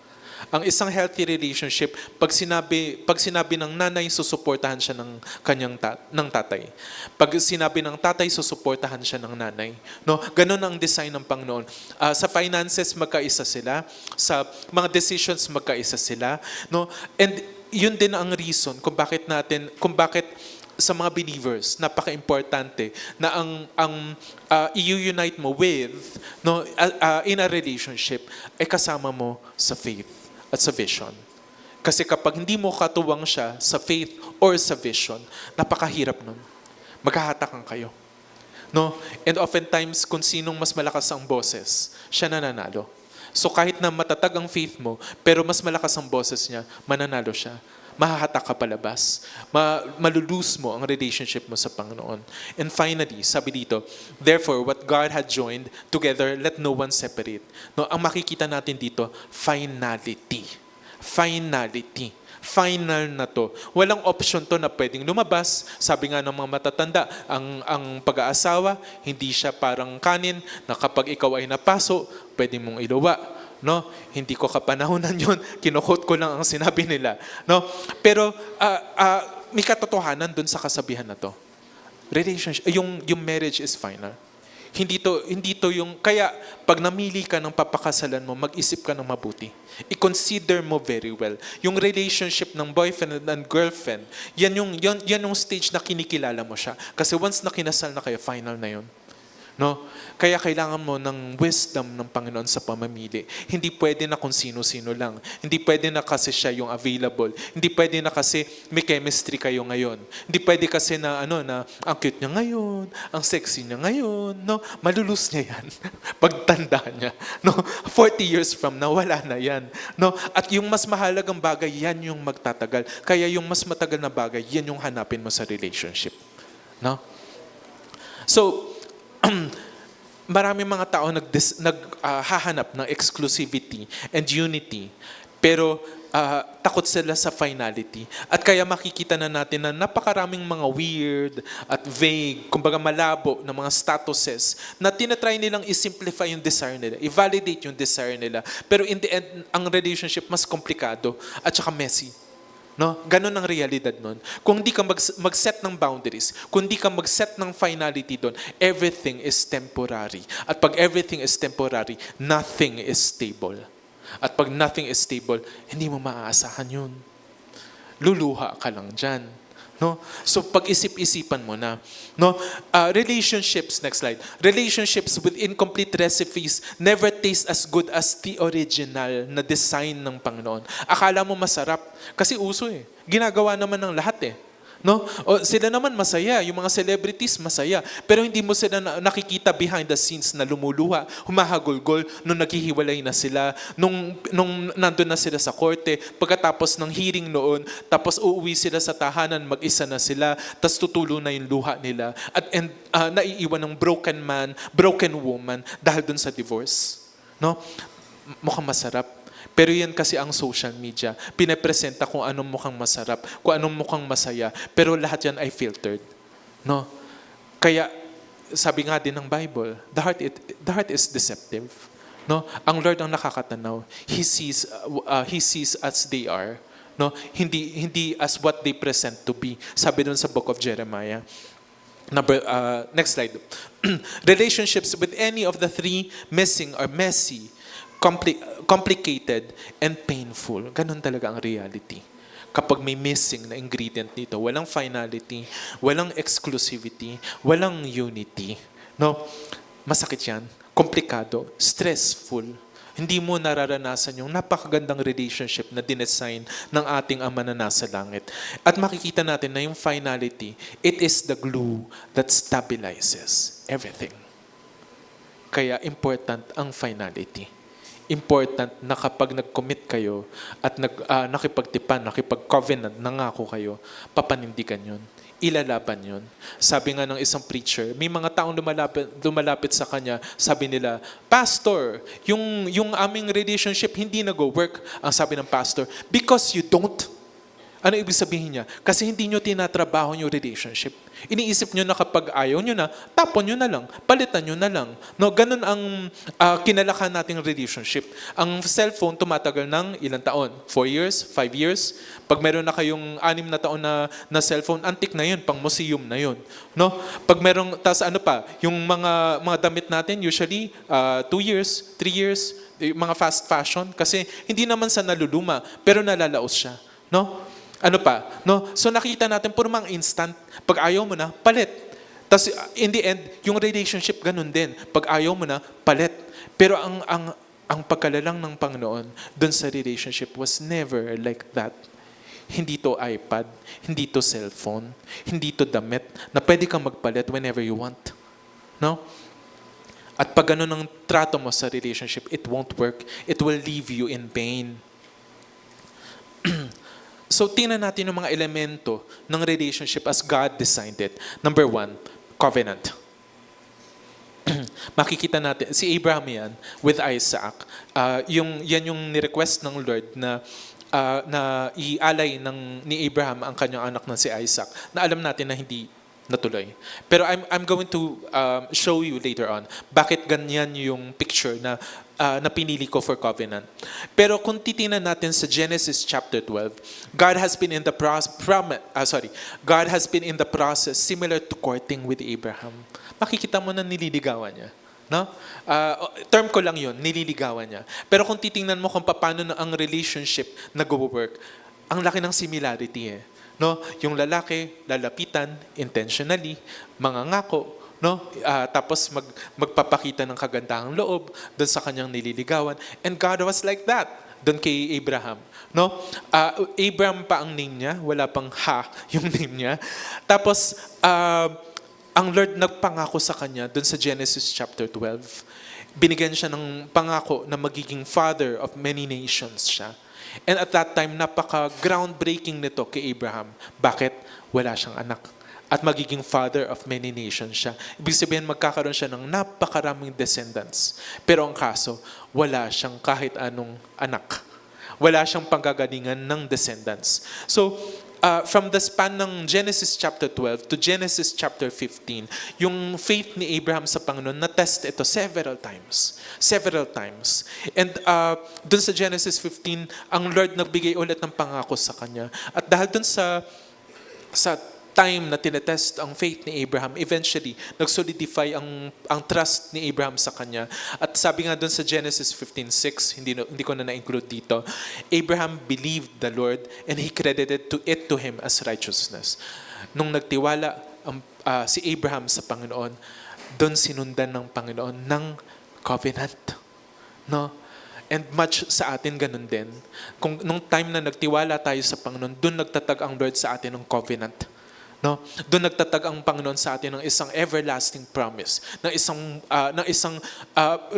Ang isang healthy relationship, pag sinabi ng nanay, susuportahan siya ng tatay. Pag sinabi ng tatay, susuportahan siya ng nanay. No, ganun ang design ng Panginoon. Sa finances, magkaisa sila. Sa mga decisions, magkaisa sila. No, and yun din ang reason kung bakit sa mga believers, napaka-importante na ang i-unite mo with, no, in a relationship, ay kasama mo sa faith at sa vision. Kasi kapag hindi mo katuwang siya sa faith or sa vision, napakahirap nun. Maghahatakan kayo. No? And oftentimes, kung sinong mas malakas ang boses, siya nananalo. So kahit na matatag ang faith mo, pero mas malakas ang boses niya, mananalo siya. Mahahatak ka palabas. Malulose mo ang relationship mo sa Panginoon. And finally, sabi dito, therefore, what God had joined together, let no one separate. No, ang makikita natin dito, finality. Finality. Final na to. Walang option to na pwedeng lumabas. Sabi nga ng mga matatanda, ang pag-aasawa, hindi siya parang kanin na kapag ikaw ay napaso, pwede mong iluwa. No, hindi ko kapanahonan yun. Kinukot ko lang ang sinabi nila. No, pero may katotohanan dun sa kasabihan na to. Relationship, yung marriage is final. Hindi to yung kaya pag namili ka ng papakasalan mo, mag-isip ka ng mabuti. I-consider mo very well. Yung relationship ng boyfriend and girlfriend, yan yung stage na kinikilala mo siya. Kasi once na kinasal na kayo, final na yun. No? Kaya kailangan mo ng wisdom ng Panginoon sa pamamili. Hindi pwede na kung sino-sino lang. Hindi pwede na kasi siya yung available. Hindi pwede na kasi may chemistry kayo ngayon. Hindi pwede kasi na na ang cute niya ngayon, ang sexy niya ngayon, no? Malulus niya yan. Pagtanda niya, no? 40 years from now, wala na yan, no? At yung mas mahalagang bagay, yan yung magtatagal. Kaya yung mas matagal na bagay, yan yung hanapin mo sa relationship, no? So, maraming mga tao naghahanap ng exclusivity and unity, pero takot sila sa finality. At kaya makikita na natin na napakaraming mga weird at vague, kumbaga malabo na mga statuses na tinatry nilang i-simplify yung desire nila, i-validate yung desire nila. Pero in the end, ang relationship mas komplikado at saka messy. No? Ganon ang realidad nun. Kung di ka mag-set ng boundaries, kung di ka mag-set ng finality doon, everything is temporary. At pag everything is temporary, nothing is stable. At pag nothing is stable, hindi mo maaasahan yun. Luluha ka lang dyan. No? So pag-isip-isipan mo na. No? Relationships, next slide. Relationships with incomplete recipes never taste as good as the original na design ng Panginoon. Akala mo masarap kasi uso eh. Ginagawa naman ng lahat eh. No? O sila naman masaya, yung mga celebrities masaya, pero hindi mo sila nakikita behind the scenes na lumuluha, humahagulgol nung naghihiwalay na sila, nung nandun na sila sa korte, pagkatapos ng hearing noon, tapos uuwi sila sa tahanan, mag-isa na sila, tapos tutulo na yung luha nila, at naiiwan ng broken man, broken woman dahil dun sa divorce. No? Mukhang masarap. Pero yan kasi ang social media. Pinapresenta kung anong mukhang masarap, kung anong mukhang masaya. Pero lahat yan ay filtered. No? Kaya, sabi nga din ng Bible, the heart is deceptive. No? Ang Lord ang nakakatanaw. He sees as they are. No? Hindi as what they present to be. Sabi dun sa book of Jeremiah. Next slide. Relationships with any of the three missing are messy, complicated and painful. Ganun talaga ang reality. Kapag may missing na ingredient dito, walang finality, walang exclusivity, walang unity. No? Masakit yan, komplikado, stressful. Hindi mo nararanasan yung napakagandang relationship na dinesign ng ating Ama na nasa langit. At makikita natin na yung finality, it is the glue that stabilizes everything. Kaya important ang finality. Important na kapag nag-commit kayo at nakipagtipan, nakipag-covenant, nangako kayo, papanindigan yun. Ilalaban yun. Sabi nga ng isang preacher, may mga taong lumalapit sa kanya, sabi nila, Pastor, yung aming relationship hindi nag-work. Ang sabi ng pastor, because you don't. Ano ibig sabihin niya? Kasi hindi nyo tinatrabaho yung relationship. Iniisip nyo na kapag ayaw nyo na, tapon nyo na lang, palitan nyo na lang. No, ganun ang kinalakan nating relationship. Ang cellphone tumatagal ng ilang taon? 4 years? 5 years? Pag meron na kayong 6 na taon na cellphone, antik na yun, pang museum na yun. No? Pag merong, tas ano pa, yung mga damit natin, usually 2 years, 3 years, mga fast fashion, kasi hindi naman sa naluluma, pero nalalaos siya. No? Ano pa? No? So nakita natin, puro mga instant. Pag ayaw mo na, palit. Tapos in the end, yung relationship ganun din. Pag ayaw mo na, palit. Pero ang pagkalalang ng Panginoon dun sa relationship was never like that. Hindi to iPad, hindi to cellphone, hindi to damit na pwede kang magpalit whenever you want. No? At pag ganun ang trato mo sa relationship, it won't work. It will leave you in pain. So, tingnan natin yung mga elemento ng relationship as God designed it. Number 1, covenant. Makikita natin, si Abraham yan with Isaac. Yan yung ni-request ng Lord na ialay ni Abraham ang kanyang anak na si Isaac, na alam natin na hindi natuloy. Pero I'm going to show you later on bakit ganyan yung picture na pinili ko for covenant. Pero kung titingnan natin sa Genesis chapter 12, God has been in the process similar to courting with Abraham. Makikita mo na nililigawan niya. No? Term ko lang yun, nililigawan niya. Pero kung titingnan mo kung paano na ang relationship nag-work, ang laki ng similarity eh. No? Yung lalaki, lalapitan, intentionally, mangangako, no? Tapos magpapakita ng kagandahang loob doon sa kanyang nililigawan. And God was like that doon kay Abraham. No? Abraham pa ang name niya, wala pang yung name niya. Tapos, ang Lord nagpangako sa kanya doon sa Genesis chapter 12. Binigyan siya ng pangako na magiging father of many nations siya. And at that time, napaka-groundbreaking nito kay Abraham. Bakit? Wala siyang anak. At magiging father of many nations siya. Ibig sabihin, magkakaroon siya ng napakaraming descendants. Pero ang kaso, wala siyang kahit anong anak. Wala siyang panggagalingan ng descendants. So, from the span ng Genesis chapter 12 to Genesis chapter 15, yung faith ni Abraham sa Panginoon, na-test ito several times. Several times. And dun sa Genesis 15, ang Lord nagbigay ulit ng pangako sa kanya. At dahil dun sa time na tinetest ang faith ni Abraham, eventually, nag-solidify ang trust ni Abraham sa kanya. At sabi nga dun sa Genesis 15:6, hindi ko na na-include dito, Abraham believed the Lord and he credited it to him as righteousness. Nung nagtiwala si Abraham sa Panginoon, dun sinundan ng Panginoon ng covenant. No? And much sa atin ganun din. Nung time na nagtiwala tayo sa Panginoon, dun nagtatag ang Lord sa atin ng covenant. No? Doon nagtatag ang Panginoon sa atin ng isang everlasting promise, ng isang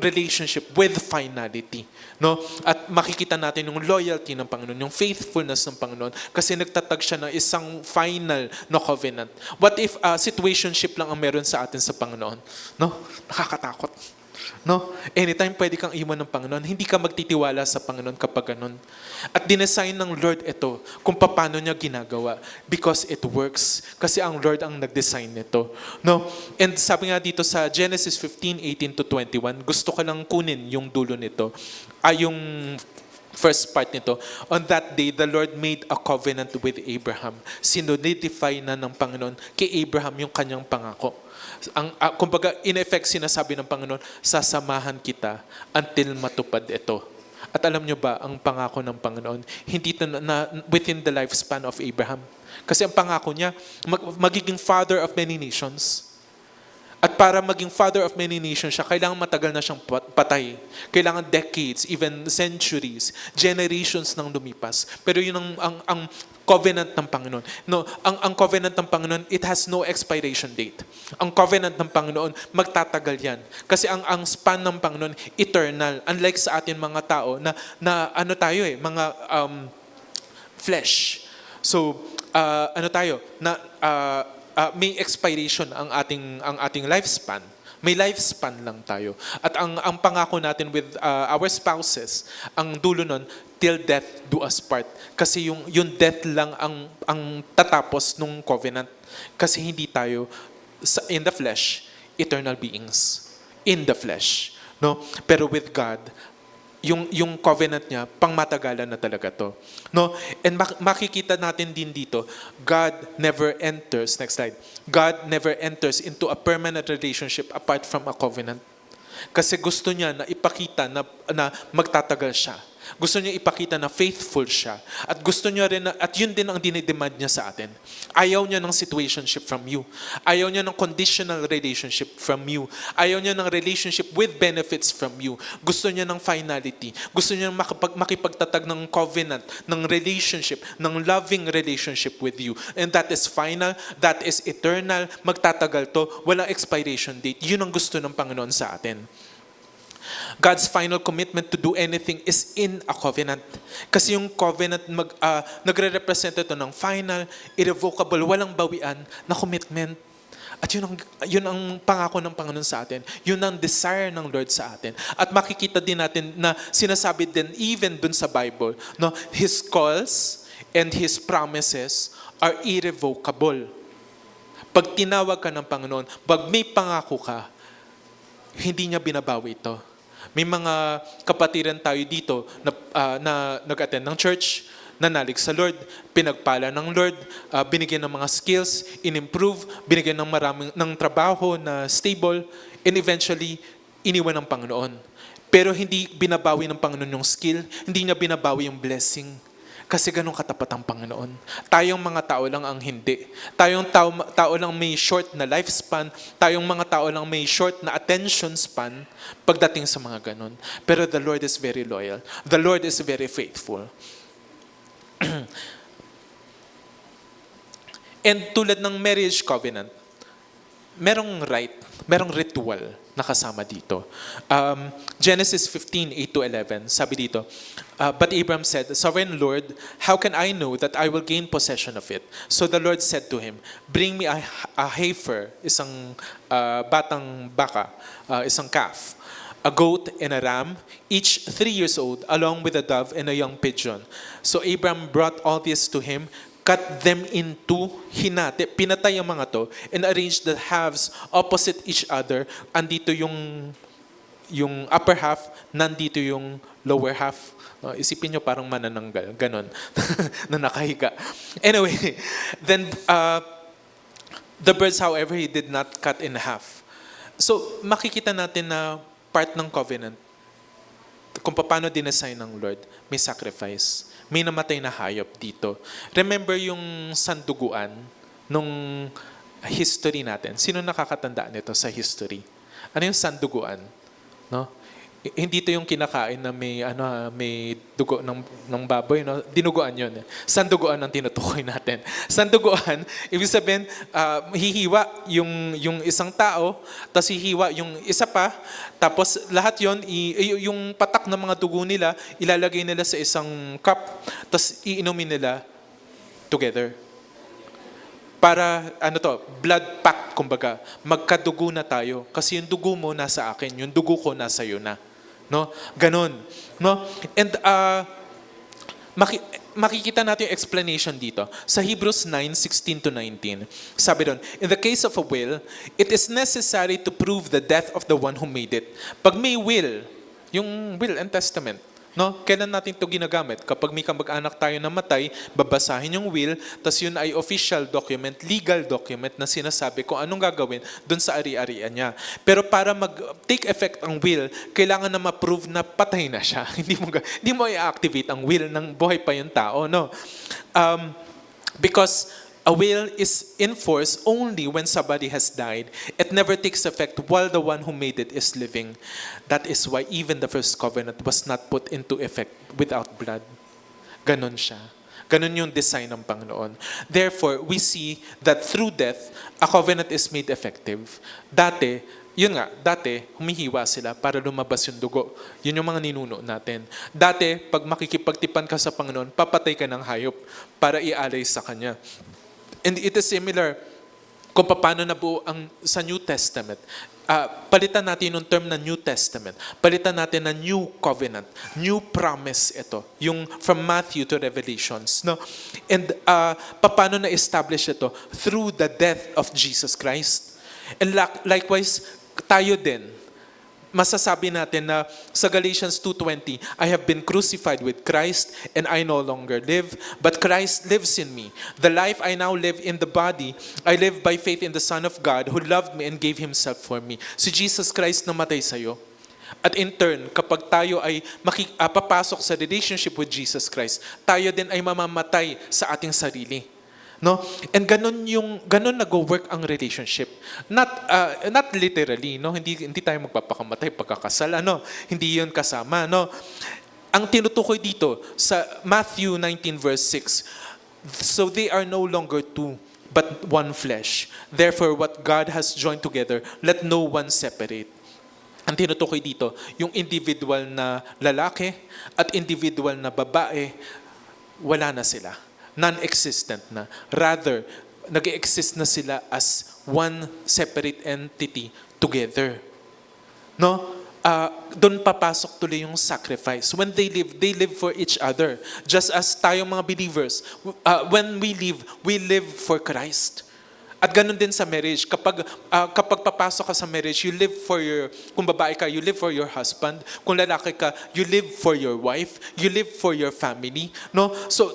relationship with finality. No? At makikita natin yung loyalty ng Panginoon, yung faithfulness ng Panginoon, kasi nagtatag siya ng isang final na covenant. What if situationship lang ang meron sa atin sa Panginoon? No? Nakakatakot. No? Anytime pwede kang iwan ng Panginoon, hindi ka magtitiwala sa Panginoon kapag ganun. At dinesign ng Lord ito kung paano niya ginagawa because it works. Kasi ang Lord ang nag-design nito. No? And sabi nga dito sa Genesis 15:18 to 21, gusto ko lang kunin yung dulo nito. Yung First part nito, on that day, the Lord made a covenant with Abraham. Sinodify na ng Panginoon kay Abraham yung kanyang pangako. Kumbaga, in effect, sinasabi ng Panginoon, sasamahan kita until matupad ito. At alam nyo ba, ang pangako ng Panginoon, hindi ito na within the lifespan of Abraham. Kasi ang pangako niya, magiging father of many nations. At para maging father of many nations siya, kailangan matagal na siyang patay. Kailangan decades, even centuries, generations nang lumipas. Pero yun ang covenant ng Panginoon. No, ang covenant ng Panginoon, it has no expiration date. Ang covenant ng Panginoon, magtatagal yan. Kasi ang span ng Panginoon, eternal. Unlike sa atin mga tao, na ano tayo mga flesh. So, ano tayo, may expiration ang ating lifespan. May lifespan lang tayo. At ang pangako natin with our spouses, ang dulo nun, till death do us part. Kasi yung death lang ang tatapos nung covenant. Kasi hindi tayo in the flesh, eternal beings. In the flesh. No? Pero with God, yung covenant niya, pangmatagalan na talaga to. No? And makikita natin din dito, God never enters, next slide, God never enters into a permanent relationship apart from a covenant. Kasi gusto niya na ipakita na magtatagal siya. Gusto niya ipakita na faithful siya. At gusto niya rin at yun din ang dinidemand niya sa atin. Ayaw niya ng situationship from you. Ayaw niya ng conditional relationship from you. Ayaw niya ng relationship with benefits from you. Gusto niya ng finality. Gusto niya makipagtatag ng covenant, ng relationship, ng loving relationship with you. And that is final, that is eternal, magtatagal to, walang expiration date. Yun ang gusto ng Panginoon sa atin. God's final commitment to do anything is in a covenant. Kasi yung covenant nagre-represent ito ng final, irrevocable, walang bawian na commitment. At yun ang pangako ng Panginoon sa atin. Yun ang desire ng Lord sa atin. At makikita din natin na sinasabi din even dun sa Bible, no, His calls and His promises are irrevocable. Pag tinawag ka ng Panginoon, pag may pangako ka, hindi niya binabawi ito. May mga kapatiran tayo dito na nag-attend ng church, nanalig sa Lord, pinagpala ng Lord, binigyan ng mga skills, in-improve, binigyan ng trabaho na stable, and eventually, iniwan ng Panginoon. Pero hindi binabawi ng Panginoon yung skill, hindi niya binabawi yung blessing. Kasi ganun katapat ang Panginoon. Tayong mga tao lang ang hindi. Tayong tao lang may short na lifespan. Tayong mga tao lang may short na attention span pagdating sa mga ganun. Pero the Lord is very loyal. The Lord is very faithful. And tulad ng marriage covenant, merong rite, merong ritual na kasama dito. Genesis 15:8-11, sabi dito, but Abram said, Sovereign Lord, how can I know that I will gain possession of it? So the Lord said to him, bring me a heifer, isang batang baka, isang calf, a goat and a ram, each 3 years old, along with a dove and a young pigeon. So Abram brought all this to him, cut them into hinati, pinatay ang mga to, and arranged the halves opposite each other. Andito yung upper half, nandito yung lower half. Isipin nyo parang manananggal, ganon, na nakahiga. Anyway, then the birds, however, he did not cut in half. So, makikita natin na part ng covenant, kung paano dinesign ng Lord, may sacrifice. May namatay na hayop dito. Remember yung sanduguan nung history natin. Sino nakakatandaan nito sa history? Ano yung sanduguan? No? Hindi ito yung kinakain na may dugo ng baboy, no? Dinuguan yun. Sanduguan ang tinutukoy natin. Sanduguan, ibig sabihin, hihiwa yung isang tao, tapos hihiwa yung isa pa, tapos lahat yon yung patak ng mga dugo nila, ilalagay nila sa isang cup, tapos iinumin nila together. Para, blood pact, kumbaga, magkadugo na tayo. Kasi yung dugo mo nasa akin, yung dugo ko nasa iyo na. No? Ganon. No? And makikita natin yung explanation dito. Sa Hebrews 9:16-19, sabi doon, in the case of a will, it is necessary to prove the death of the one who made it. Pag may will, yung will and testament, No? Kailan natin ito ginagamit? Kapag may kamag-anak tayo na matay, babasahin yung will, tas yun ay official document, legal document na sinasabi kung anong gagawin dun sa ari-arian niya. Pero para mag-take effect ang will, kailangan na ma-prove na patay na siya. Hindi mo i-activate ang will ng buhay pa yung tao. No? Because a will is in force only when somebody has died. It never takes effect while the one who made it is living. That is why even the first covenant was not put into effect without blood. Ganon siya. Ganon yung design ng Panginoon. Therefore, we see that through death, a covenant is made effective. Dati, humihiwa sila para lumabas yung dugo. Yun yung mga ninuno natin. Dati, pag makikipagtipan ka sa Panginoon, papatay ka ng hayop para ialay sa Kanya. And it is similar kung paano nabuo ang sa New Testament. Palitan natin yung term na New Testament. Palitan natin na New Covenant. New Promise ito. Yung from Matthew to Revelations. No? And paano na-establish ito? Through the death of Jesus Christ. And likewise, tayo din. Masasabi natin na sa Galatians 2:20, I have been crucified with Christ and I no longer live, but Christ lives in me. The life I now live in the body, I live by faith in the Son of God who loved me and gave Himself for me. Si Jesus Christ namatay sa'yo. At in turn, kapag tayo ay papasok sa relationship with Jesus Christ, tayo din ay mamamatay sa ating sarili. No? And ganun nag-work ang relationship. Not literally, no? Hindi tayo magpapakamatay pagkakasal, ano? Hindi 'yun kasama, no? Ang tinutukoy dito sa Matthew 19 verse 6, so they are no longer two, but one flesh. Therefore, what God has joined together, let no one separate. Ang tinutukoy dito, yung individual na lalaki at individual na babae, wala na sila. Non-existent na. Rather, nag-exist na sila as one separate entity together. No? Doon papasok tuloy yung sacrifice. When they live for each other. Just as tayong mga believers, when we live for Christ. At ganun din sa marriage. Kapag papasok ka sa marriage, you live for kung babae ka, you live for your husband. Kung lalaki ka, you live for your wife. You live for your family. No? So,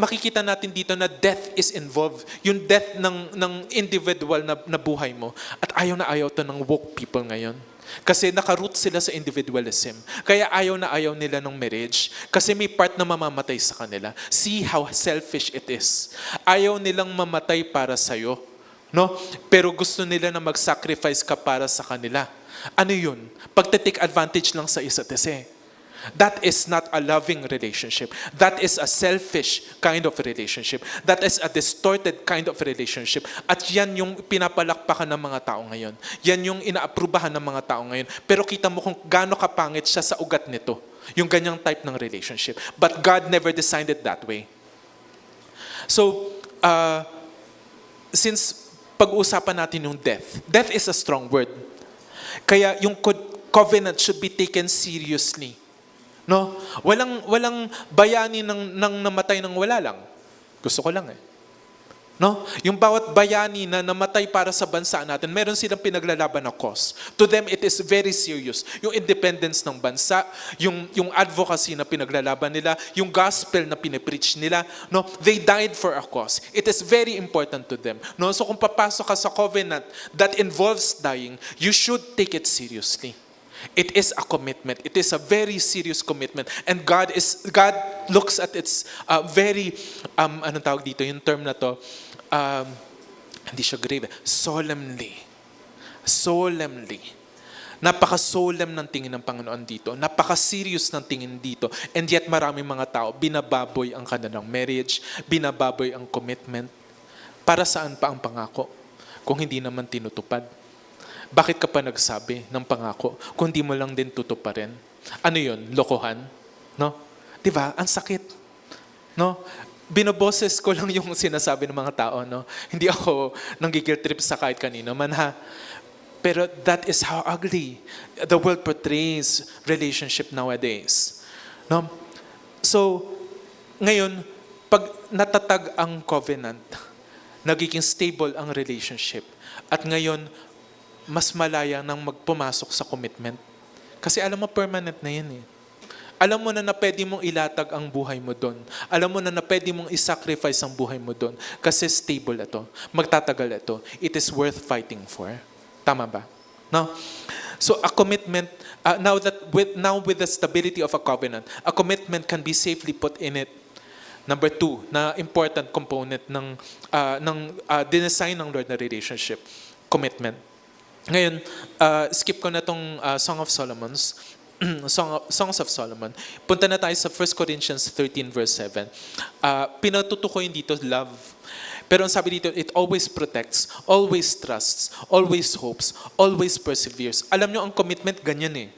makikita natin dito na death is involved. Yung death ng individual na buhay mo. At ayaw to ng woke people ngayon. Kasi nakaroot sila sa individualism. Kaya ayaw nila ng marriage. Kasi may part na mamamatay sa kanila. See how selfish it is. Ayaw nilang mamatay para sa'yo. No? Pero gusto nila na mag-sacrifice ka para sa kanila. Ano yun? Pagte-take advantage lang sa isa't isa. That is not a loving relationship. That is a selfish kind of relationship. That is a distorted kind of relationship. At yan yung pinapalakpakan ng mga tao ngayon. Yan yung inaaprubahan ng mga tao ngayon. Pero kita mo kung gaano kapangit siya sa ugat nito. Yung ganyang type ng relationship. But God never designed it that way. So, since pag-uusapan natin yung death. Death is a strong word. Kaya yung covenant should be taken seriously. No? Walang bayani ng namatay ng wala lang. Gusto ko lang No? Yung bawat bayani na namatay para sa bansa natin, meron silang pinaglalaban na cause. To them, it is very serious. Yung independence ng bansa, yung advocacy na pinaglalaban nila, yung gospel na pinipreach nila, no? They died for a cause. It is very important to them. No? So kung papasok ka sa covenant that involves dying, you should take it seriously. It is a commitment. It is a very serious commitment. And God looks at its very, anong tawag dito, yung term na to, hindi siya grave, solemnly. Napaka-solemn ng tingin ng Panginoon dito. Napaka-serious ng tingin dito. And yet maraming mga tao, binababoy ang kanilang marriage, binababoy ang commitment. Para saan pa ang pangako kung hindi naman tinutupad? Bakit ka pa nagsabi ng pangako kung di mo lang din tutuparin? Ano yun? Lokohan? No? Diba? Ang sakit. No? Binoboses ko lang yung sinasabi ng mga tao. No? Hindi ako nanggigil trip sa kahit kanino man ha. Pero that is how ugly the world portrays relationship nowadays. No? So, ngayon, pag natatag ang covenant, nagiging stable ang relationship. At ngayon, mas malaya nang magpumasok sa commitment. Kasi alam mo, permanent na yan alam mo na pwede mong ilatag ang buhay mo doon. Alam mo na pwede mong isacrifice ang buhay mo doon. Kasi stable ito. Magtatagal ito. It is worth fighting for. Tama ba? No? So a commitment, now with the stability of a covenant, a commitment can be safely put in it. Number 2, na important component ng dinesign ng Lord na relationship, commitment. Ngayon, skip ko na tong Songs of Solomon. Punta na tayo sa 1 Corinthians 13 verse 7. Pinatutukoy dito love. Pero ang sabi dito, it always protects, always trusts, always hopes, always perseveres. Alam nyo, ang commitment ganyan eh.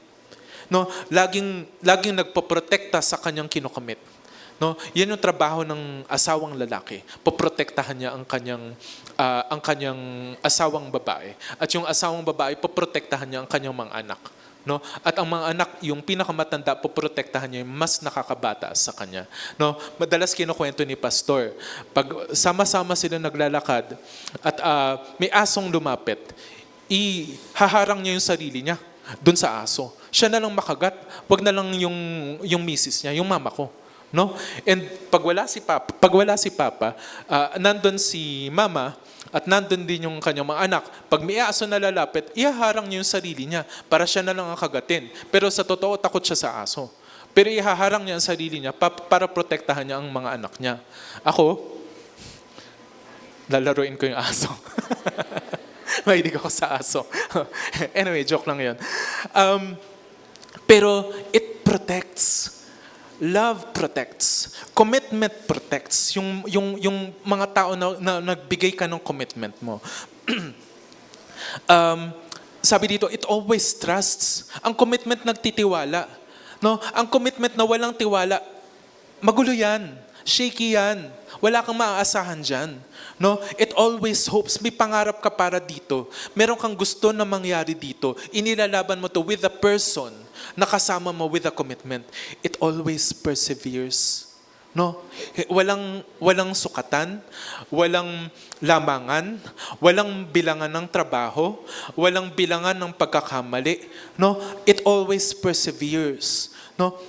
No, laging nagpoprotekta sa kanyang kinocommit. No, yan yung trabaho ng asawang lalaki. Poprotektahan niya ang kanyang asawang babae. At yung asawang babae, poprotektahan niya ang kanyang mga anak. No? At ang mga anak, yung pinakamatanda, poprotektahan niya yung mas nakakabata sa kanya. No? Madalas kinukwento ni pastor, pag sama-sama sila naglalakad at may asong lumapit, ihaharang niya yung sarili niya dun sa aso. Siya na lang makagat, wag na lang yung misis niya, yung mama ko. No? And pag wala si Papa, nandun si Mama at nandun din yung kanyang mga anak. Pag may aso na lalapit, ihaharang niya yung sarili niya para siya na lang ang kagatin. Pero sa totoo, takot siya sa aso. Pero ihaharang niya ang sarili niya para protektahan niya ang mga anak niya. Ako, lalaruin ko yung aso. Mahilig ako sa aso. Anyway, joke lang yun. Pero it protects. Love protects. Commitment protects. Yung mga tao na nagbigay ka ng commitment mo. Sabi dito, it always trusts. Ang commitment nagtitiwala. No? Ang commitment na walang tiwala, magulo yan. Shaky yan. Wala kang maaasahan dyan. No? It always hopes. May pangarap ka para dito. Meron kang gusto na mangyari dito. Inilalaban mo to with a person na kasama mo with a commitment. It always perseveres. No? Walang sukatan, walang lamangan, walang bilangan ng trabaho, walang bilangan ng pagkakamali. No? It always perseveres. No?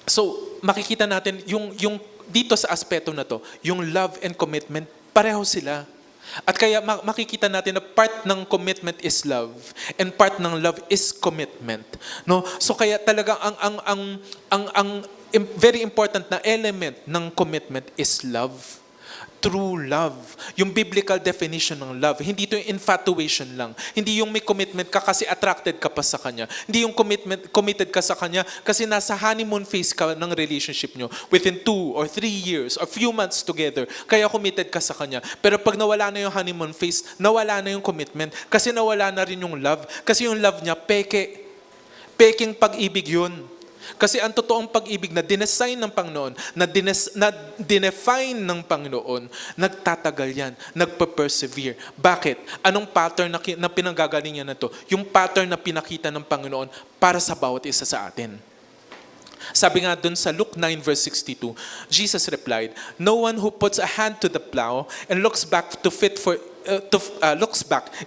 So, makikita natin yung dito sa aspeto na to, yung love and commitment, pareho sila. At kaya makikita natin na part ng commitment is love and part ng love is commitment. No? So kaya talaga ang very important na element ng commitment is love. True love. Yung biblical definition ng love. Hindi ito yung infatuation lang. Hindi yung may commitment ka kasi attracted ka pa sa kanya. Hindi yung committed ka sa kanya kasi nasa honeymoon phase ka ng relationship nyo. Within 2 or 3 years or few months together, kaya committed ka sa kanya. Pero pag nawala na yung honeymoon phase, nawala na yung commitment kasi nawala na rin yung love. Kasi yung love niya, peke. Peking pag-ibig yun. Kasi ang totoong pag-ibig na dinesign ng Panginoon, na dinefine ng Panginoon, nagtatagal yan, nagpe-persevere. Bakit? Anong pattern na pinanggagalingan na to? Yung pattern na pinakita ng Panginoon para sa bawat isa sa atin. Sabi nga dun sa Luke 9 verse 62, Jesus replied, "No one who puts a hand to the plow and looks back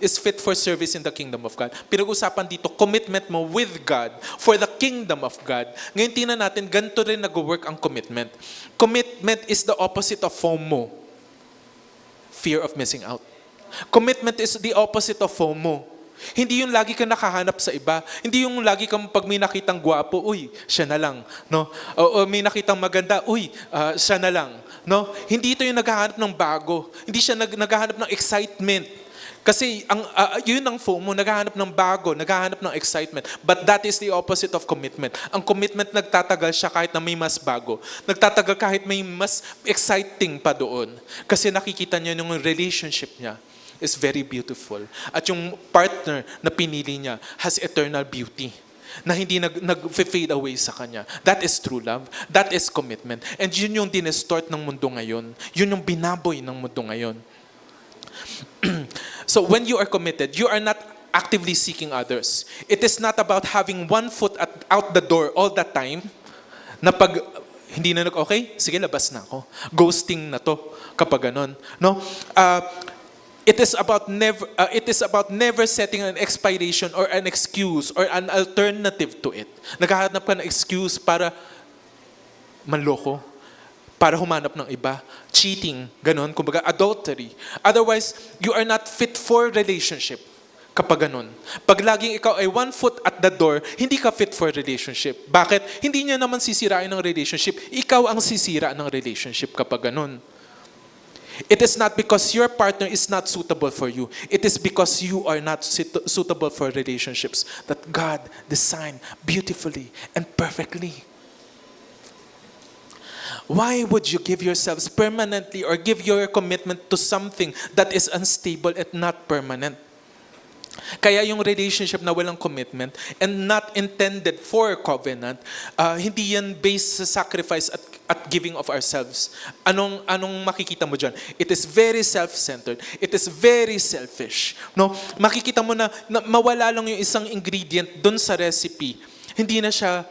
is fit for service in the kingdom of God." Pinag-usapan dito, commitment mo with God for the kingdom of God. Ngayon tingnan natin, ganito rin nag-work ang commitment. Commitment is the opposite of FOMO. Fear of missing out. Commitment is the opposite of FOMO. Hindi yung lagi ka nakahanap sa iba. Hindi yung lagi kang pag may nakitang gwapo, uy, siya na lang. No? O may nakitang maganda, uy, siya na lang. No? Hindi ito yung naghahanap ng bago. Hindi siya naghahanap ng excitement. Kasi yun ang FOMO, naghahanap ng bago, naghahanap ng excitement. But that is the opposite of commitment. Ang commitment nagtatagal siya kahit na may mas bago. Nagtatagal kahit may mas exciting pa doon. Kasi nakikita niya yung relationship niya is very beautiful. At yung partner na pinili niya has eternal beauty na hindi nag-fade away sa kanya. That is true love. That is commitment. And yun yung dinestort ng mundo ngayon. Yun yung binaboy ng mundo ngayon. So when you are committed, you are not actively seeking others. It is not about having one foot out the door all the time na pag hindi na okay, sige labas na ako. Ghosting na to kapag ganon. No? It is about never setting an expiration or an excuse or an alternative to it. Naghahanap ka ng excuse para manloko, para humanap ng iba, cheating, ganon, kumbaga adultery. Otherwise, you are not fit for relationship kapag ganon. Pag laging ikaw ay 1 foot at the door, hindi ka fit for relationship. Bakit? Hindi niya naman sisirain ng relationship. Ikaw ang sisira ng relationship kapag ganon. It is not because your partner is not suitable for you. It is because you are not suitable for relationships that God designed beautifully and perfectly. Why would you give yourselves permanently or give your commitment to something that is unstable and not permanent? Kaya yung relationship na walang commitment and not intended for covenant, hindi yan based sa sacrifice at giving of ourselves. Anong makikita mo dyan? It is very self-centered. It is very selfish. No? Makikita mo na mawala lang yung isang ingredient dun sa recipe. Hindi na siya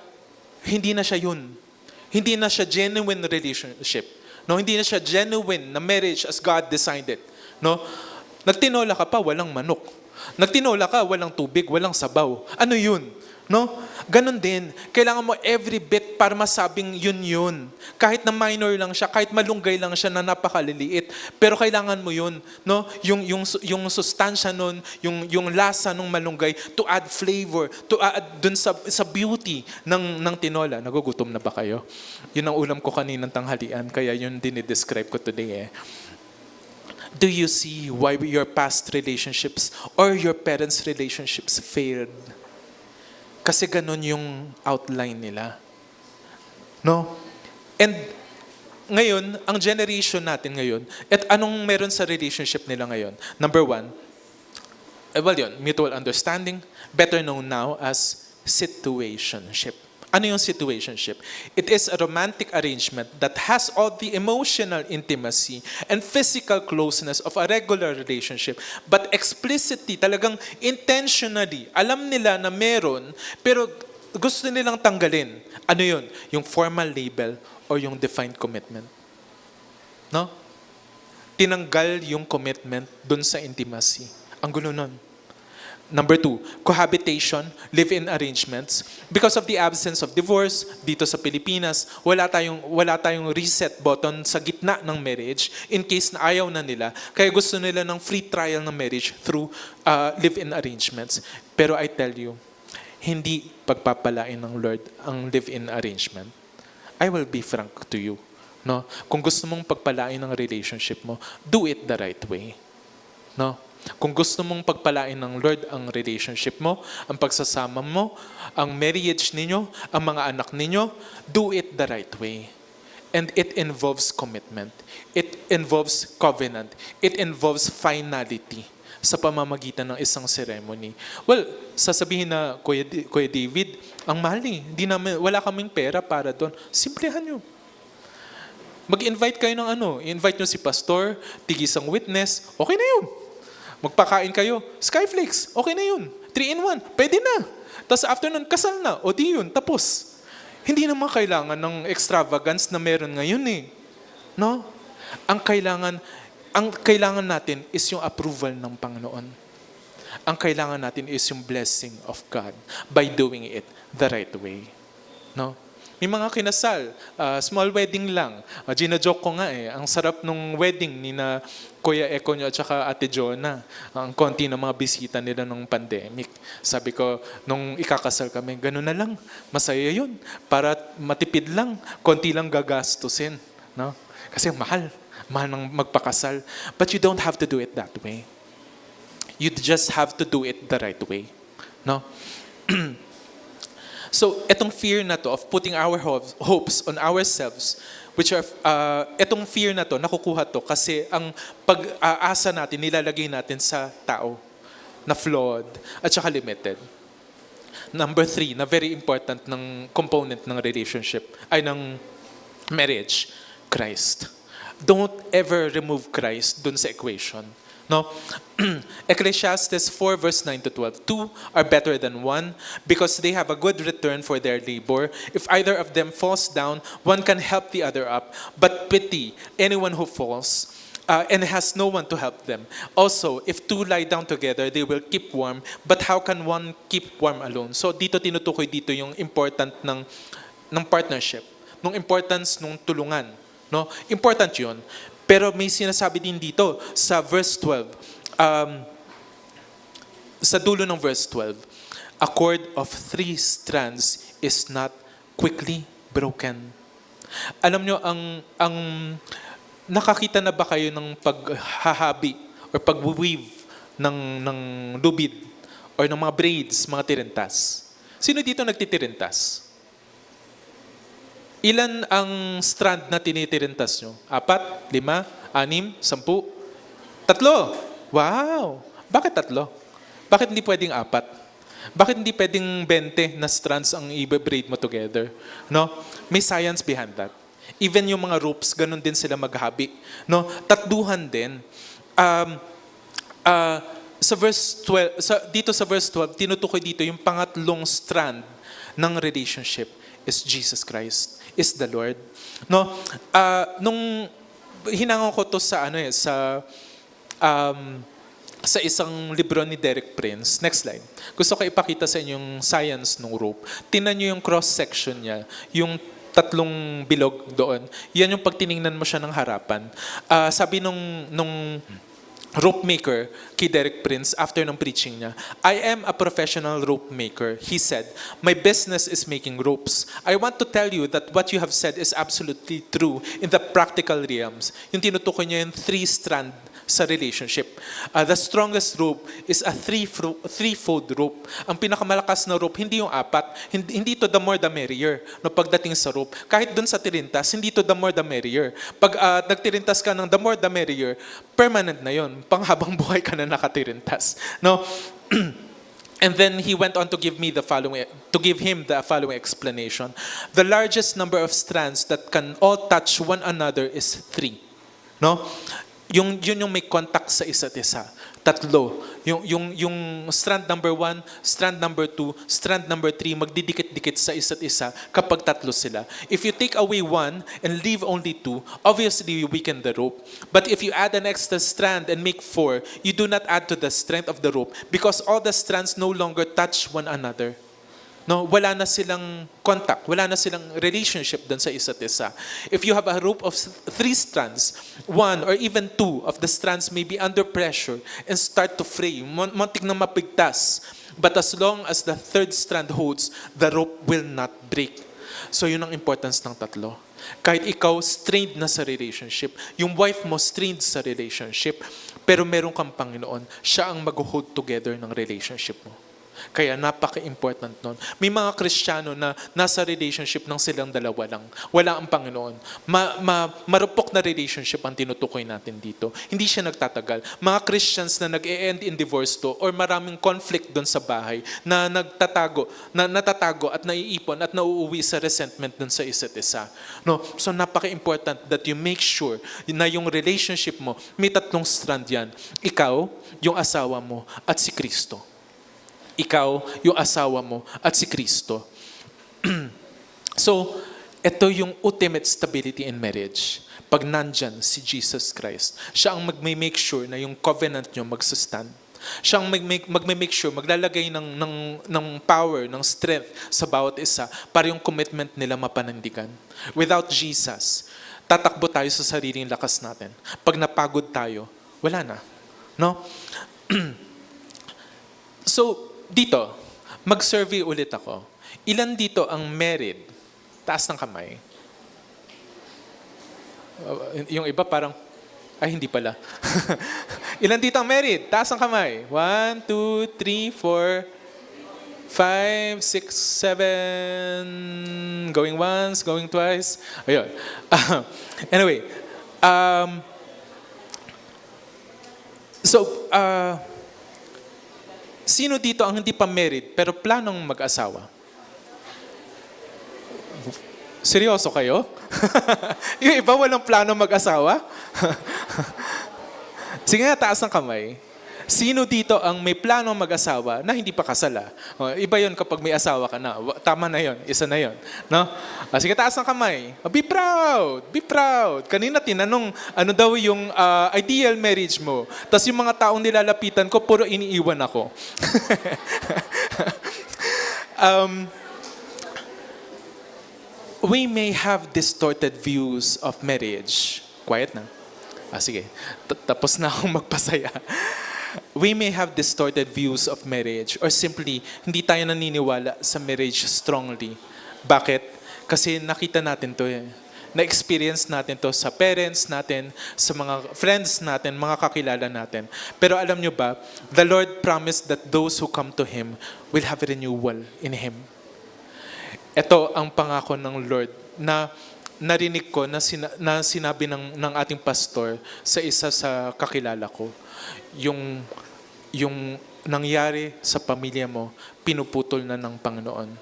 yun. Hindi na siya genuine relationship. No? Hindi na siya genuine na marriage as God designed it. No? Nagtinola ka pa, walang manok. Nagtinola ka, walang tubig, walang sabaw. Ano yun? No? Ganon din. Kailangan mo every bit para masabing yun. Kahit na minor lang siya, kahit malunggay lang siya na napakaliliit. Pero kailangan mo yun. No? Yung sustansya nun, yung lasa ng malunggay to add flavor, to add dun sa beauty ng tinola. Nagugutom na ba kayo? Yun ang ulam ko kaninang tanghalian, kaya yun dinidescribe ko today eh. Do you see why your past relationships or your parents' relationships failed? Kasi ganun yung outline nila. No? And ngayon, ang generation natin ngayon, at anong meron sa relationship nila ngayon? Number 1, mutual understanding, better known now as situationship. Ano yung situationship? It is a romantic arrangement that has all the emotional intimacy and physical closeness of a regular relationship, but explicitly, talagang intentionally, alam nila na meron, pero gusto nilang tanggalin. Ano yun? Yung formal label or yung defined commitment. No? Tinanggal yung commitment dun sa intimacy. Ang gulo nun. Number 2, cohabitation, live-in arrangements. Because of the absence of divorce dito sa Pilipinas, wala tayong reset button sa gitna ng marriage in case na ayaw na nila. Kaya gusto nila ng free trial ng marriage through live-in arrangements. Pero I tell you, hindi pagpapalain ng Lord ang live-in arrangement. I will be frank to you. No? Kung gusto mong pagpalain ng relationship mo, do it the right way. No? Kung gusto mong pagpalain ng Lord ang relationship mo, ang pagsasama mo, ang marriage ninyo, ang mga anak ninyo, do it the right way. And it involves commitment. It involves covenant. It involves finality sa pamamagitan ng isang ceremony. Well, sasabihin na, Kuya David, ang mahal wala kaming pera para doon. Simplihan nyo. Mag-invite kayo ng invite nyo si pastor, tigisang witness, okay na yun. Magpakain kayo, Skyflakes, okay na yun. 3-in-1, pwede na. Tapos after nun, kasal na, o di yun, tapos. Hindi naman kailangan ng extravagance na meron ngayon eh. No? Ang kailangan natin is yung approval ng Panginoon. Ang kailangan natin is yung blessing of God by doing it the right way. No? May mga kinasal, small wedding lang. Gina-joke ko nga ang sarap nung wedding ni na Kuya Eko nyo at saka Ate Jonah. Ang konti ng mga bisita nila nung pandemic. Sabi ko, nung ikakasal kami, gano'n na lang. Masaya yun. Para matipid lang, konti lang gagastusin. No? Kasi mahal ng magpakasal. But you don't have to do it that way. You just have to do it the right way. No? So, etong fear na to of putting our hopes on ourselves, which are, etong fear na to, nakukuha to kasi ang pag-aasa natin, nilalagay natin sa tao na flawed at saka limited. Number 3, na very important ng component ng relationship, ay ng marriage, Christ. Don't ever remove Christ dun sa equation. No? Ecclesiastes 4 verse 9 to 12. 2 are better than 1 because they have a good return for their labor. If either of them falls down, one can help the other up. But pity anyone who falls and has no one to help them. Also, if two lie down together, they will keep warm. But how can one keep warm alone? So dito tinutukoy dito yung important ng partnership, ng importance ng tulungan. No? Important yun. Pero may sinasabi din dito sa verse 12, sa dulo ng verse 12, a cord of 3 strands is not quickly broken. Alam nyo, ang nakakita na ba kayo ng paghahabi or pag-weave ng lubid or ng mga braids, mga tirintas? Sino dito nagtitirintas? Ilan ang strand na tinitirintas nyo? 4, 5, 6, 10? 3. Wow! Bakit 3? Bakit hindi pwedeng 4? Bakit hindi pwedeng 20 na strands ang i-braid mo together? No? May science behind that. Even yung mga ropes, ganun din sila maghabi. No? Tatduhan din. Sa verse 12, dito sa verse 12, tinutukoy dito yung pangatlong strand ng relationship is Jesus Christ, is the Lord. No? Nung hinangon ko to sa sa isang libro ni Derek Prince. Next slide. Gusto ko ipakita sa inyo yung science ng rope. Tingnan nyo yung cross-section niya, yung 3 bilog doon. Yan yung pag tiningnan mo siya ng harapan. Sabi nung rope maker kay Derek Prince after ng preaching niya, I am a professional rope maker. He said, my business is making ropes. I want to tell you that what you have said is absolutely true in the practical realms. Yung tinutukoy niya yung 3-strand sa relationship. The strongest rope is a threefold rope. Ang pinakamalakas na rope, hindi yung 4. Hindi to the more the merrier. No, pagdating sa rope. Kahit dun sa tirintas, hindi to the more the merrier. Pag nagtirintas ka ng the more the merrier, permanent na yon. Panghabang buhay ka na nakatirintas. No? And then he went on to give him the following explanation. The largest number of strands that can all touch one another is 3. No? Yun yung may contact sa isa't isa. 3. Yung strand number 1, strand number 2, strand number 3, magdidikit-dikit sa isa't isa kapag 3 sila. If you take away 1 and leave only 2, obviously you weaken the rope. But if you add an extra strand and make 4, you do not add to the strength of the rope because all the strands no longer touch one another. No, wala na silang contact, wala na silang relationship dun sa isa't isa. If you have a rope of 3 strands, 1 or even 2 of the strands may be under pressure and start to fray, muntik na mapigtas. But as long as the 3rd strand holds, the rope will not break. So yun ang importance ng 3. Kahit ikaw strained na sa relationship, yung wife mo strained sa relationship, pero meron kang Panginoon, siya ang mag-hold together ng relationship mo. Kaya napaka-important nun. May mga Kristiyano na nasa relationship ng silang dalawa lang. Wala ang Panginoon. Marupok na relationship ang tinutukoy natin dito. Hindi siya nagtatagal. Mga Christians na nag-e-end in divorce to or maraming conflict doon sa bahay na natatago at naiipon at nauuwi sa resentment doon sa isa't isa. No? So napaka-important that you make sure na yung relationship mo, may 3 strand yan. Ikaw, yung asawa mo, at si Kristo. Ikaw, yung asawa mo, at si Kristo. So, ito yung ultimate stability in marriage. Pag nandyan si Jesus Christ, siya ang mag-make sure na yung covenant nyo magsustand. Siya ang mag-make sure, maglalagay ng power, ng strength sa bawat isa para yung commitment nila mapanindigan. Without Jesus, tatakbo tayo sa sariling lakas natin. Pag napagod tayo, wala na. No? So, dito, mag-survey ulit ako. Ilan dito ang married? Taas ng kamay. Yung iba parang, ay hindi pala. Ilan dito ang married? Taas ng kamay. 1, 2, 3, 4, 5, 6, 7. Going once, going twice. Ayun. Anyway. Sino dito ang hindi pa married pero planong mag-asawa? Seryoso kayo? Yung iba walang plano mag-asawa? Sige nga, taas ng kamay. Sino dito ang may planong mag-asawa na hindi pa kasala? Iba yon kapag may asawa ka na. Tama na yon, isa na yon. No? Sige, taas ng kamay. Be proud, be proud. Kanina tinanong, ano daw yung ideal marriage mo? Tapos yung mga taong nilalapitan ko, puro iniiwan ako. We may have distorted views of marriage. Quiet na. Sige, tapos na akong magpasaya. We may have distorted views of marriage or simply hindi tayo naniniwala sa marriage strongly. Bakit? Kasi nakita natin to eh. Na-experience natin to sa parents natin, sa mga friends natin, mga kakilala natin. Pero alam nyo ba, the Lord promised that those who come to Him will have renewal in Him. Ito ang pangako ng Lord na narinig ko na sinabi ng ating pastor sa isa sa kakilala ko. Yung nangyari sa pamilya mo, pinuputol na ng Panginoon.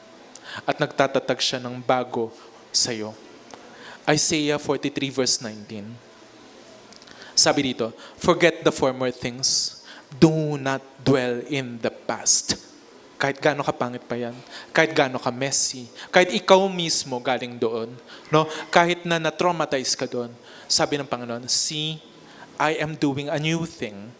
At nagtatatag siya ng bago sa iyo. Isaiah 43 verse 19. Sabi dito, forget the former things. Do not dwell in the past. Kahit gaano ka pangit pa yan, kahit gaano ka messy, kahit ikaw mismo galing doon, no? Kahit na na-traumatize ka doon, sabi ng Panginoon, see, I am doing a new thing.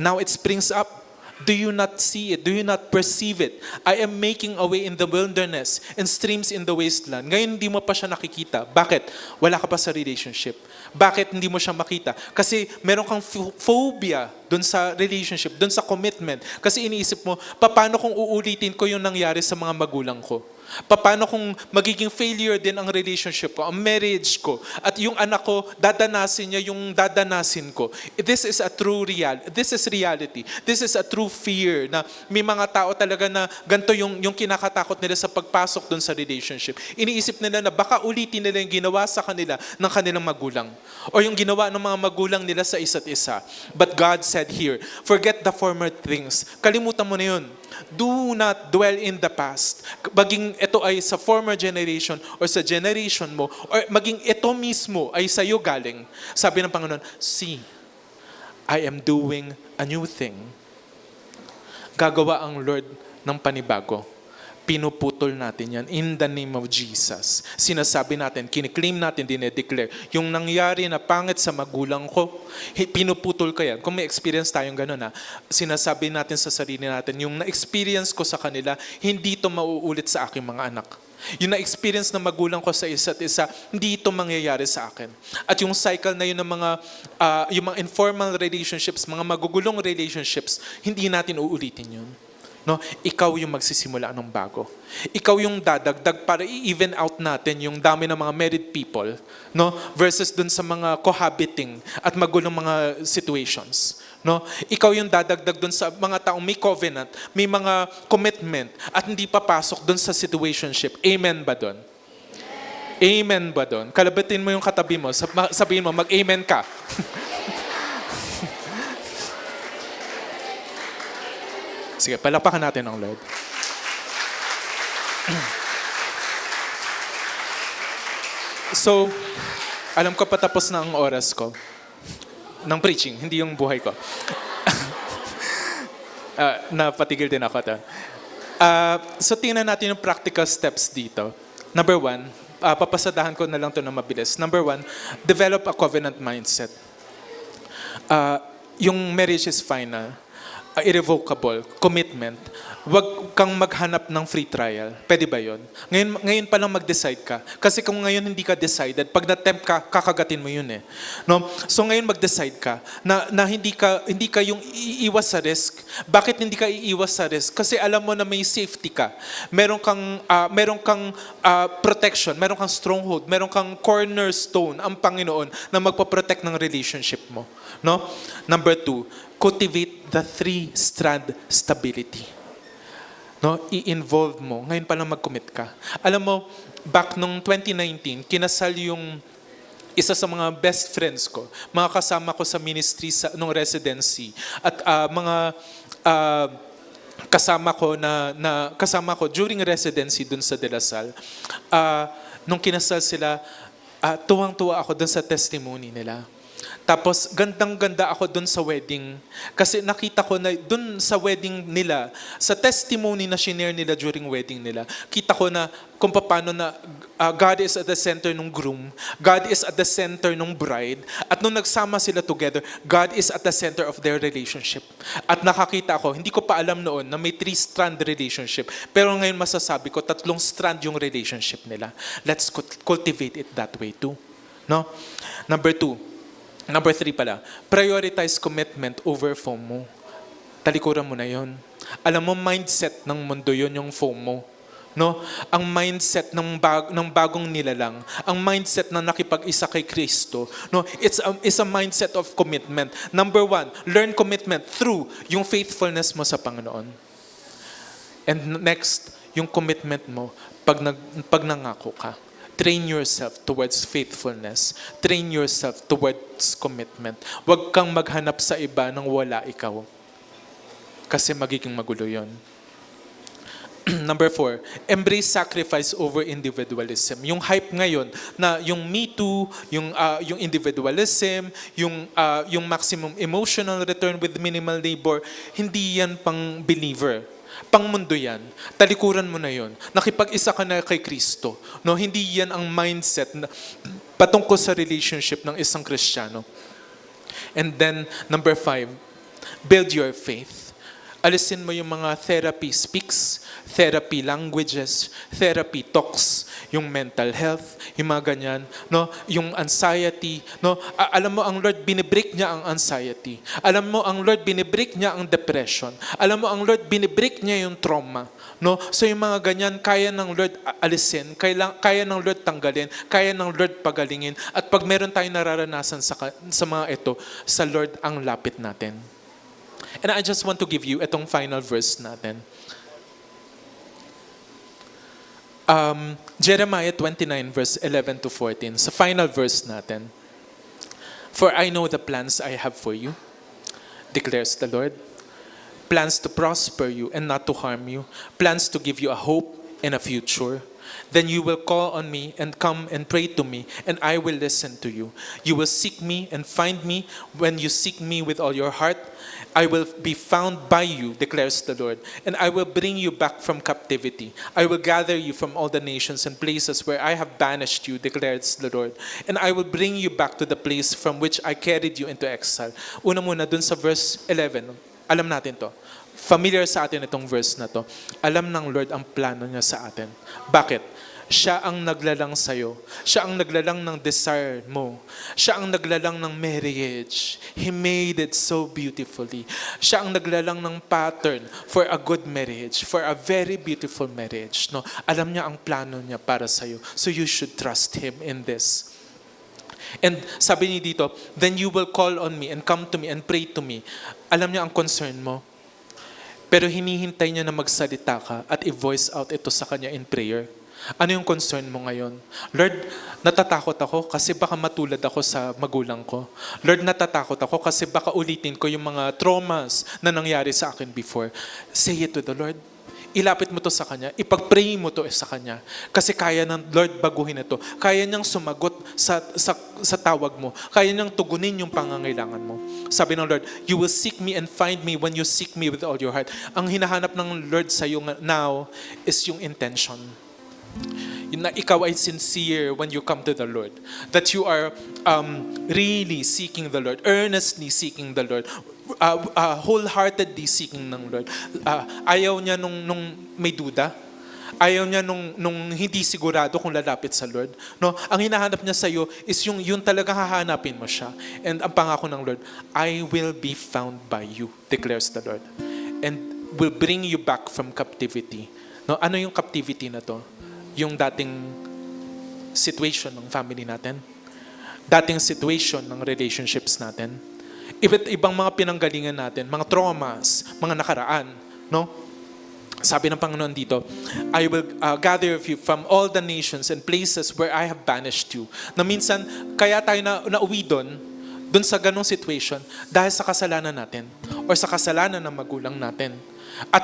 Now it springs up. Do you not see it? Do you not perceive it? I am making a way in the wilderness and streams in the wasteland. Ngayon hindi mo pa siya nakikita. Bakit? Wala ka pa sa relationship. Bakit hindi mo siya makita? Kasi meron kang phobia doon sa relationship, doon sa commitment. Kasi iniisip mo, paano kung uulitin ko yung nangyari sa mga magulang ko? Paano kung magiging failure din ang relationship ko, ang marriage ko, at yung anak ko, dadanasin niya yung dadanasin ko. This is a true reality. This is reality. This is a true fear na may mga tao talaga na ganito yung kinakatakot nila sa pagpasok doon sa relationship. Iniisip nila na baka ulitin nila yung ginawa sa kanila ng kanilang magulang. O yung ginawa ng mga magulang nila sa isa't isa. But God said here, forget the former things. Kalimutan mo na yun. Do not dwell in the past. Maging ito ay sa former generation or sa generation mo, or maging ito mismo ay sa iyo galing. Sabi ng Panginoon, see, I am doing a new thing. Gagawa ang Lord ng panibago. Pinuputol natin yan in the name of Jesus. Sinasabi natin, kiniklaim natin, dinedeclare, yung nangyari na pangit sa magulang ko, pinuputol ko yan. Kung may experience tayong gano'n, sinasabi natin sa sarili natin, yung na-experience ko sa kanila, hindi ito mauulit sa aking mga anak. Yung na-experience ng magulang ko sa isa't isa, hindi ito mangyayari sa akin. At yung cycle na yun ng yung mga informal relationships, mga magugulong relationships, hindi natin uulitin yun. No, ikaw yung magsisimula ng bago. Ikaw yung dadagdag para i-even out natin yung dami ng mga married people, no, versus dun sa mga cohabiting at magulong mga situations. No? Ikaw yung dadagdag dun sa mga taong may covenant, may mga commitment at hindi papasok dun sa situationship. Amen ba dun? Amen ba dun? Kalabatin mo yung katabi mo, sabihin mo, mag-amen ka. Sige, palapakan natin ang Lord. So, alam ko patapos na ang oras ko ng preaching, hindi yung buhay ko. Napatigil din ako. So, tingnan natin yung practical steps dito. Number 1, papasadahan ko na lang ito na mabilis. Number 1, develop a covenant mindset. Yung marriage is final. Irrevocable, commitment. Huwag kang maghanap ng free trial. Pwede ba yun? Ngayon pa lang mag-decide ka. Kasi kung ngayon hindi ka decided, pag na-tempt ka, kakagatin mo yun eh. No? So ngayon mag-decide ka na hindi ka yung iiwas sa risk. Bakit hindi ka iiwas sa risk? Kasi alam mo na may safety ka. Meron kang protection, meron kang stronghold, meron kang cornerstone, ang Panginoon, na magpaprotect ng relationship mo. No? Number 2, cultivate the 3-strand stability. No, i-involve mo. Ngayon pa lang mag-commit ka. Alam mo, back nung 2019, kinasal yung isa sa mga best friends ko, mga kasama ko sa ministry nung residency, at mga kasama ko during residency dun sa De La Salle. Nung kinasal sila, tuwang-tuwa ako dun sa testimony nila. Tapos gandang-ganda ako dun sa wedding. Kasi nakita ko na dun sa wedding nila, sa testimony na shinare nila during wedding nila, kita ko na kung paano na God is at the center ng groom, God is at the center ng bride, at nung nagsama sila together, God is at the center of their relationship. At nakakita ako, hindi ko pa alam noon na may 3-strand relationship, pero ngayon masasabi ko, 3 strand yung relationship nila. Let's cultivate it that way too. No? Number 3 pala, prioritize commitment over FOMO. Talikuran mo na yon. Alam mo, mindset ng mundo yon yung FOMO. No? Ang mindset ng bagong nilalang, ang mindset na nakipag-isa kay Kristo, no? It's a mindset of commitment. Number 1, learn commitment through yung faithfulness mo sa Panginoon. And next, yung commitment mo pag nangako ka. Train yourself towards faithfulness. Train yourself towards commitment. Huwag kang maghanap sa iba nang wala ikaw. Kasi magiging magulo yun. Number 4, embrace sacrifice over individualism. Yung hype ngayon na yung Me Too, yung individualism, yung maximum emotional return with minimal labor, hindi yan pang believer. Pangmundo yan. Talikuran mo na yon. Nakipag-isa ka na kay Kristo. No, hindi yan ang mindset na patungkol sa relationship ng isang Kristiyano. And then, number 5, build your faith. Alisin mo yung mga therapy speaks, therapy languages, therapy talks, yung mental health, yung mga ganyan, no? Yung anxiety, no? Alam mo, ang Lord, binibreak niya ang anxiety. Alam mo, ang Lord, binibreak niya ang depression. Alam mo, ang Lord, binibreak niya yung trauma. No? So yung mga ganyan, kaya ng Lord alisin, kaya ng Lord tanggalin, kaya ng Lord pagalingin. At pag meron tayong nararanasan sa mga ito, sa Lord ang lapit natin. And I just want to give you itong final verse natin. Jeremiah 29 verse 11 to 14. Sa final verse natin. For I know the plans I have for you, declares the Lord. Plans to prosper you and not to harm you. Plans to give you a hope and a future. Then you will call on me and come and pray to me, and I will listen to you. You will seek me and find me when you seek me with all your heart. I will be found by you, declares the Lord, and I will bring you back from captivity. I will gather you from all the nations and places where I have banished you, declares the Lord, and I will bring you back to the place from which I carried you into exile. Una muna dun sa verse 11, alam natin to. Familiar sa atin itong verse na to. Alam ng Lord ang plano niya sa atin. Bakit? Siya ang naglalang sa'yo. Siya ang naglalang ng desire mo. Siya ang naglalang ng marriage. He made it so beautifully. Siya ang naglalang ng pattern for a good marriage, for a very beautiful marriage. No? Alam niya ang plano niya para sa'yo. So you should trust Him in this. And sabi niya dito, then you will call on me and come to me and pray to me. Alam niya ang concern mo. Pero hinihintay niya na magsalita ka at i-voice out ito sa Kanya in prayer. Ano yung concern mo ngayon? Lord, natatakot ako kasi baka matulad ako sa magulang ko. Lord, natatakot ako kasi baka ulitin ko yung mga traumas na nangyari sa akin before. Say it to the Lord. Ilapit mo to sa Kanya. Ipag-pray mo to sa Kanya. Kasi kaya ng Lord baguhin ito. Kaya niyang sumagot sa tawag mo. Kaya niyang tugunin yung pangangailangan mo. Sabi ng Lord, you will seek me and find me when you seek me with all your heart. Ang hinahanap ng Lord sa iyo now is yung intention. Yung na ikaw ay sincere when you come to the Lord. That you are really seeking the Lord. Earnestly seeking the Lord. Wholeheartedly seeking ng Lord. Ayaw niya nung may duda. Ayaw niya nung hindi sigurado kung lalapit sa Lord. No? Ang hinahanap niya sa iyo is yung talagang hahanapin mo siya. And ang pangako ng Lord, I will be found by you, declares the Lord. And will bring you back from captivity. No? Ano yung captivity na to? Yung dating situation ng family natin. Dating situation ng relationships natin. Iba't ibang mga pinanggalingan natin, mga traumas, mga nakaraan, no? Sabi ng Panginoon dito, I will gather you from all the nations and places where I have banished you. Na minsan, kaya tayo nauwi doon sa ganong situation, dahil sa kasalanan natin or sa kasalanan ng magulang natin. At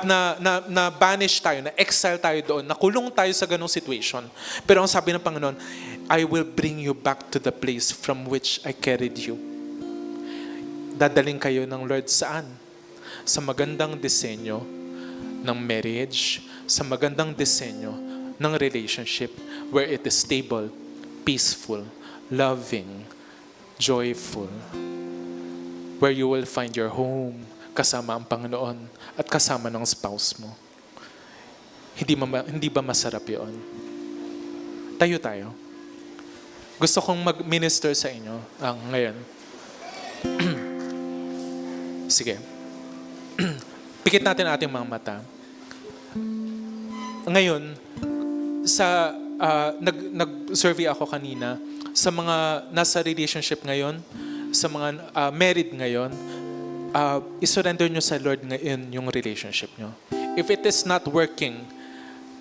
na-banish tayo, na-exile tayo doon, nakulong tayo sa ganong situation. Pero ang sabi ng Panginoon, I will bring you back to the place from which I carried you. dadaling kayo ng Lord saan? Sa magandang disenyo ng marriage, sa magandang disenyo ng relationship where it is stable, peaceful, loving, joyful, where you will find your home kasama ang Panginoon at kasama ng spouse mo. Hindi ba masarap yun? Tayo tayo. Gusto kong mag-minister sa inyo ngayon. Sige. Pikit natin ating mga mata. Ngayon, nag-survey ako kanina sa mga nasa relationship ngayon, sa mga married ngayon, isurrender nyo sa Lord ngayon yung relationship nyo. If it is not working,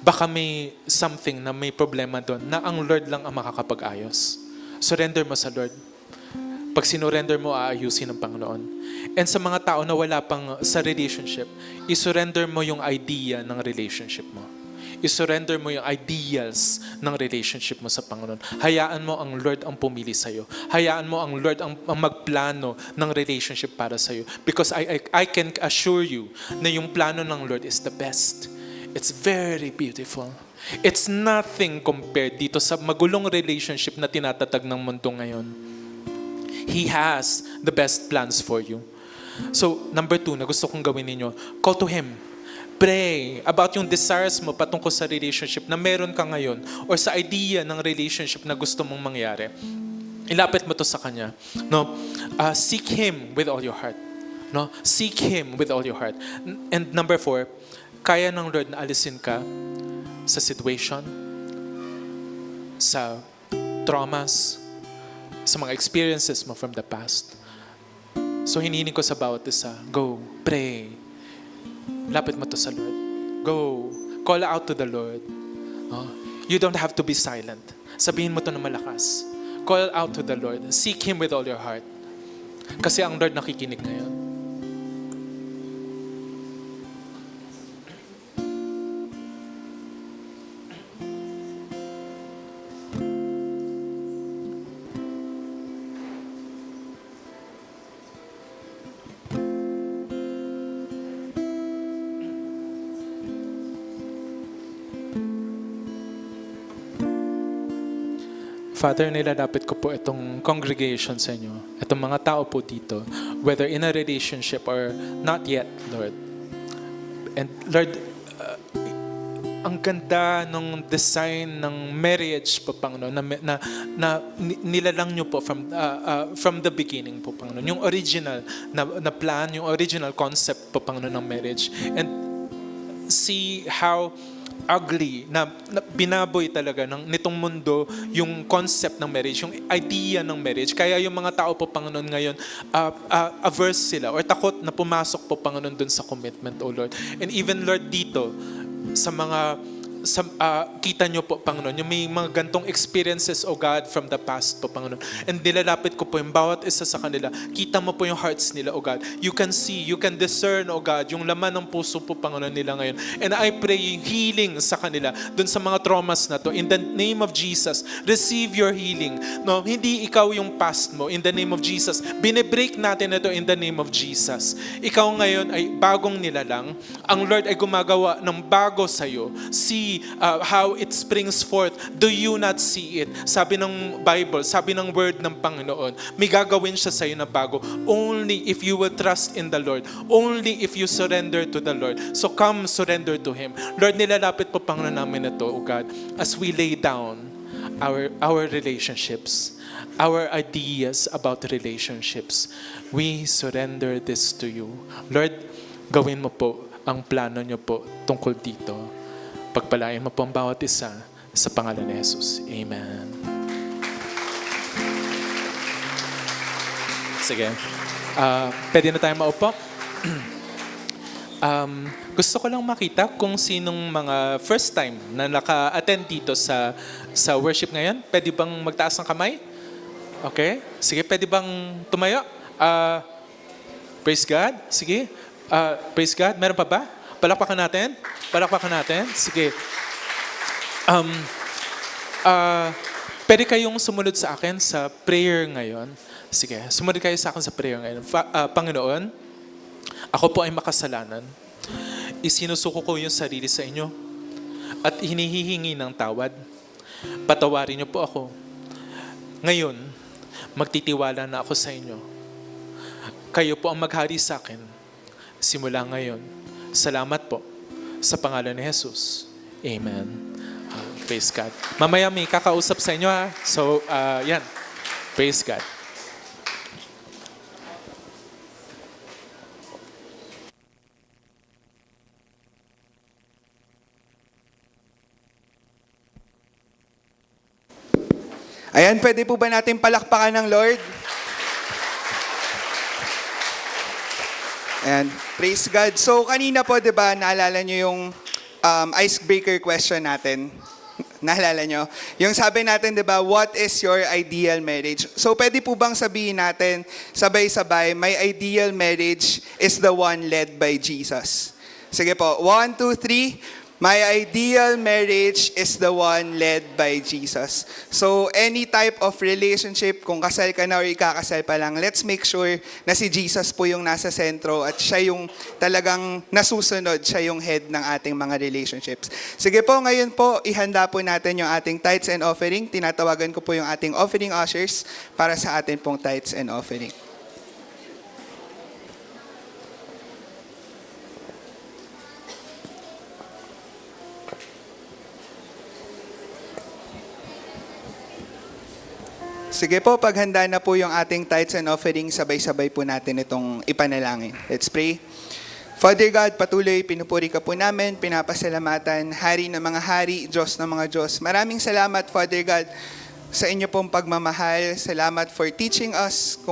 baka may something na may problema doon na ang Lord lang ang makakapag-ayos. Surrender mo sa Lord. Pag sinurrender mo, aayusin ng Panginoon. And sa mga tao na wala pang sa relationship, isurrender mo yung idea ng relationship mo. Isurrender mo yung ideals ng relationship mo sa Panginoon. Hayaan mo ang Lord ang pumili sa'yo. Hayaan mo ang Lord ang magplano ng relationship para sa'yo. Because I can assure you na yung plano ng Lord is the best. It's very beautiful. It's nothing compared dito sa magulong relationship na tinatatag ng mundo ngayon. He has the best plans for you. So, number 2 na gusto kong gawin ninyo, call to Him. Pray about yung desires mo patungkol sa relationship na meron ka ngayon or sa idea ng relationship na gusto mong mangyari. Ilapit mo to sa Kanya. No? Seek Him with all your heart. No? Seek Him with all your heart. And number 4, kaya ng Lord na alisin ka sa situation, sa traumas, sa mga experiences mo from the past. So hinihiling ko sa bawat isa, go, pray. Lapit mo to sa Lord. Go, call out to the Lord. You don't have to be silent. Sabihin mo to na malakas. Call out to the Lord. Seek Him with all your heart. Kasi ang Lord nakikinig ngayon. Father, nilalapit ko po itong congregation sa inyo, itong mga tao po dito, whether in a relationship or not yet, Lord. And Lord, ang ganda ng design ng marriage po, Panginoon, na nilalang nyo po from the beginning po, Panginoon. Yung original na plan, yung original concept po, Panginoon, ng marriage. And see how ugly, na binaboy talaga nitong mundo yung concept ng marriage, yung idea ng marriage. Kaya yung mga tao po, Panginoon, ngayon, averse sila or takot na pumasok po, Panginoon, dun sa commitment, O Lord. And even, Lord, dito, sa mga kita nyo po, Panginoon, yung may mga gantong experiences, O God, from the past po, Panginoon. And nilalapit ko po yung bawat isa sa kanila. Kita mo po yung hearts nila, O God. You can see, you can discern, O God, yung laman ng puso po, Panginoon, nila ngayon. And I pray yung healing sa kanila dun sa mga traumas na to. In the name of Jesus, receive your healing. No, hindi ikaw yung past mo. In the name of Jesus, binibreak natin ito in the name of Jesus. Ikaw ngayon ay bagong nilalang. Ang Lord ay gumagawa ng bago sa'yo. See how it springs forth. Do you not see it? Sabi ng Bible, sabi ng word ng Panginoon, may gagawin siya sa'yo na bago. Only if you will trust in the Lord. Only if you surrender to the Lord. So come, surrender to Him. Lord, nilalapit po Panginoon namin ito, O God, as we lay down our relationships, our ideas about relationships. We surrender this to you. Lord, gawin mo po ang plano niyo po tungkol dito. Pagpalain mo po ang bawat isa sa pangalan ni Jesus. Amen. Sige. Pwede na tayo maupo. Gusto ko lang makita kung sinong mga first time na naka-attend dito sa worship ngayon. Pwede bang magtaas ng kamay? Okay. Sige, pwede bang tumayo? Praise God. Sige. Praise God. Meron pa ba? Palakpakan natin. Palakpakan natin. Sige. Pwede kayong sumunod sa akin sa prayer ngayon. Sige, sumunod kayo sa akin sa prayer ngayon. Panginoon, ako po ay makasalanan. Isinusuko ko yung sarili sa inyo at hinihihingi ng tawad. Patawarin niyo po ako. Ngayon, magtitiwala na ako sa inyo. Kayo po ang maghari sa akin. Simula ngayon. Salamat po sa pangalan ni Jesus. Amen. Praise God. Mamaya may kakausap sa inyo ha. So, yan. Praise God. Ayan, pwede po ba natin palakpakan ng Lord? Ayan, praise God. So kanina po, di ba, naalala nyo yung icebreaker question natin? Naalala nyo? Yung sabi natin, di ba, what is your ideal marriage? So pwede po bang sabihin natin, sabay-sabay, my ideal marriage is the one led by Jesus. Sige po, 1, 2, 3. My ideal marriage is the one led by Jesus. So, any type of relationship, kung kasal ka na or ikakasal pa lang, let's make sure na si Jesus po yung nasa sentro at siya yung talagang nasusunod, siya yung head ng ating mga relationships. Sige po, ngayon po, ihanda po natin yung ating tithes and offering. Tinatawagan ko po yung ating offering ushers para sa ating pong tithes and offering. Sige po, paghanda na po yung ating tithes and offering, sabay-sabay po natin itong ipanalangin. Let's pray. Father God, patuloy pinupuri ka po namin, pinapasalamatan, Hari ng mga hari, Diyos ng mga Diyos. Maraming salamat, Father God, sa inyo pong pagmamahal. Salamat for teaching us kung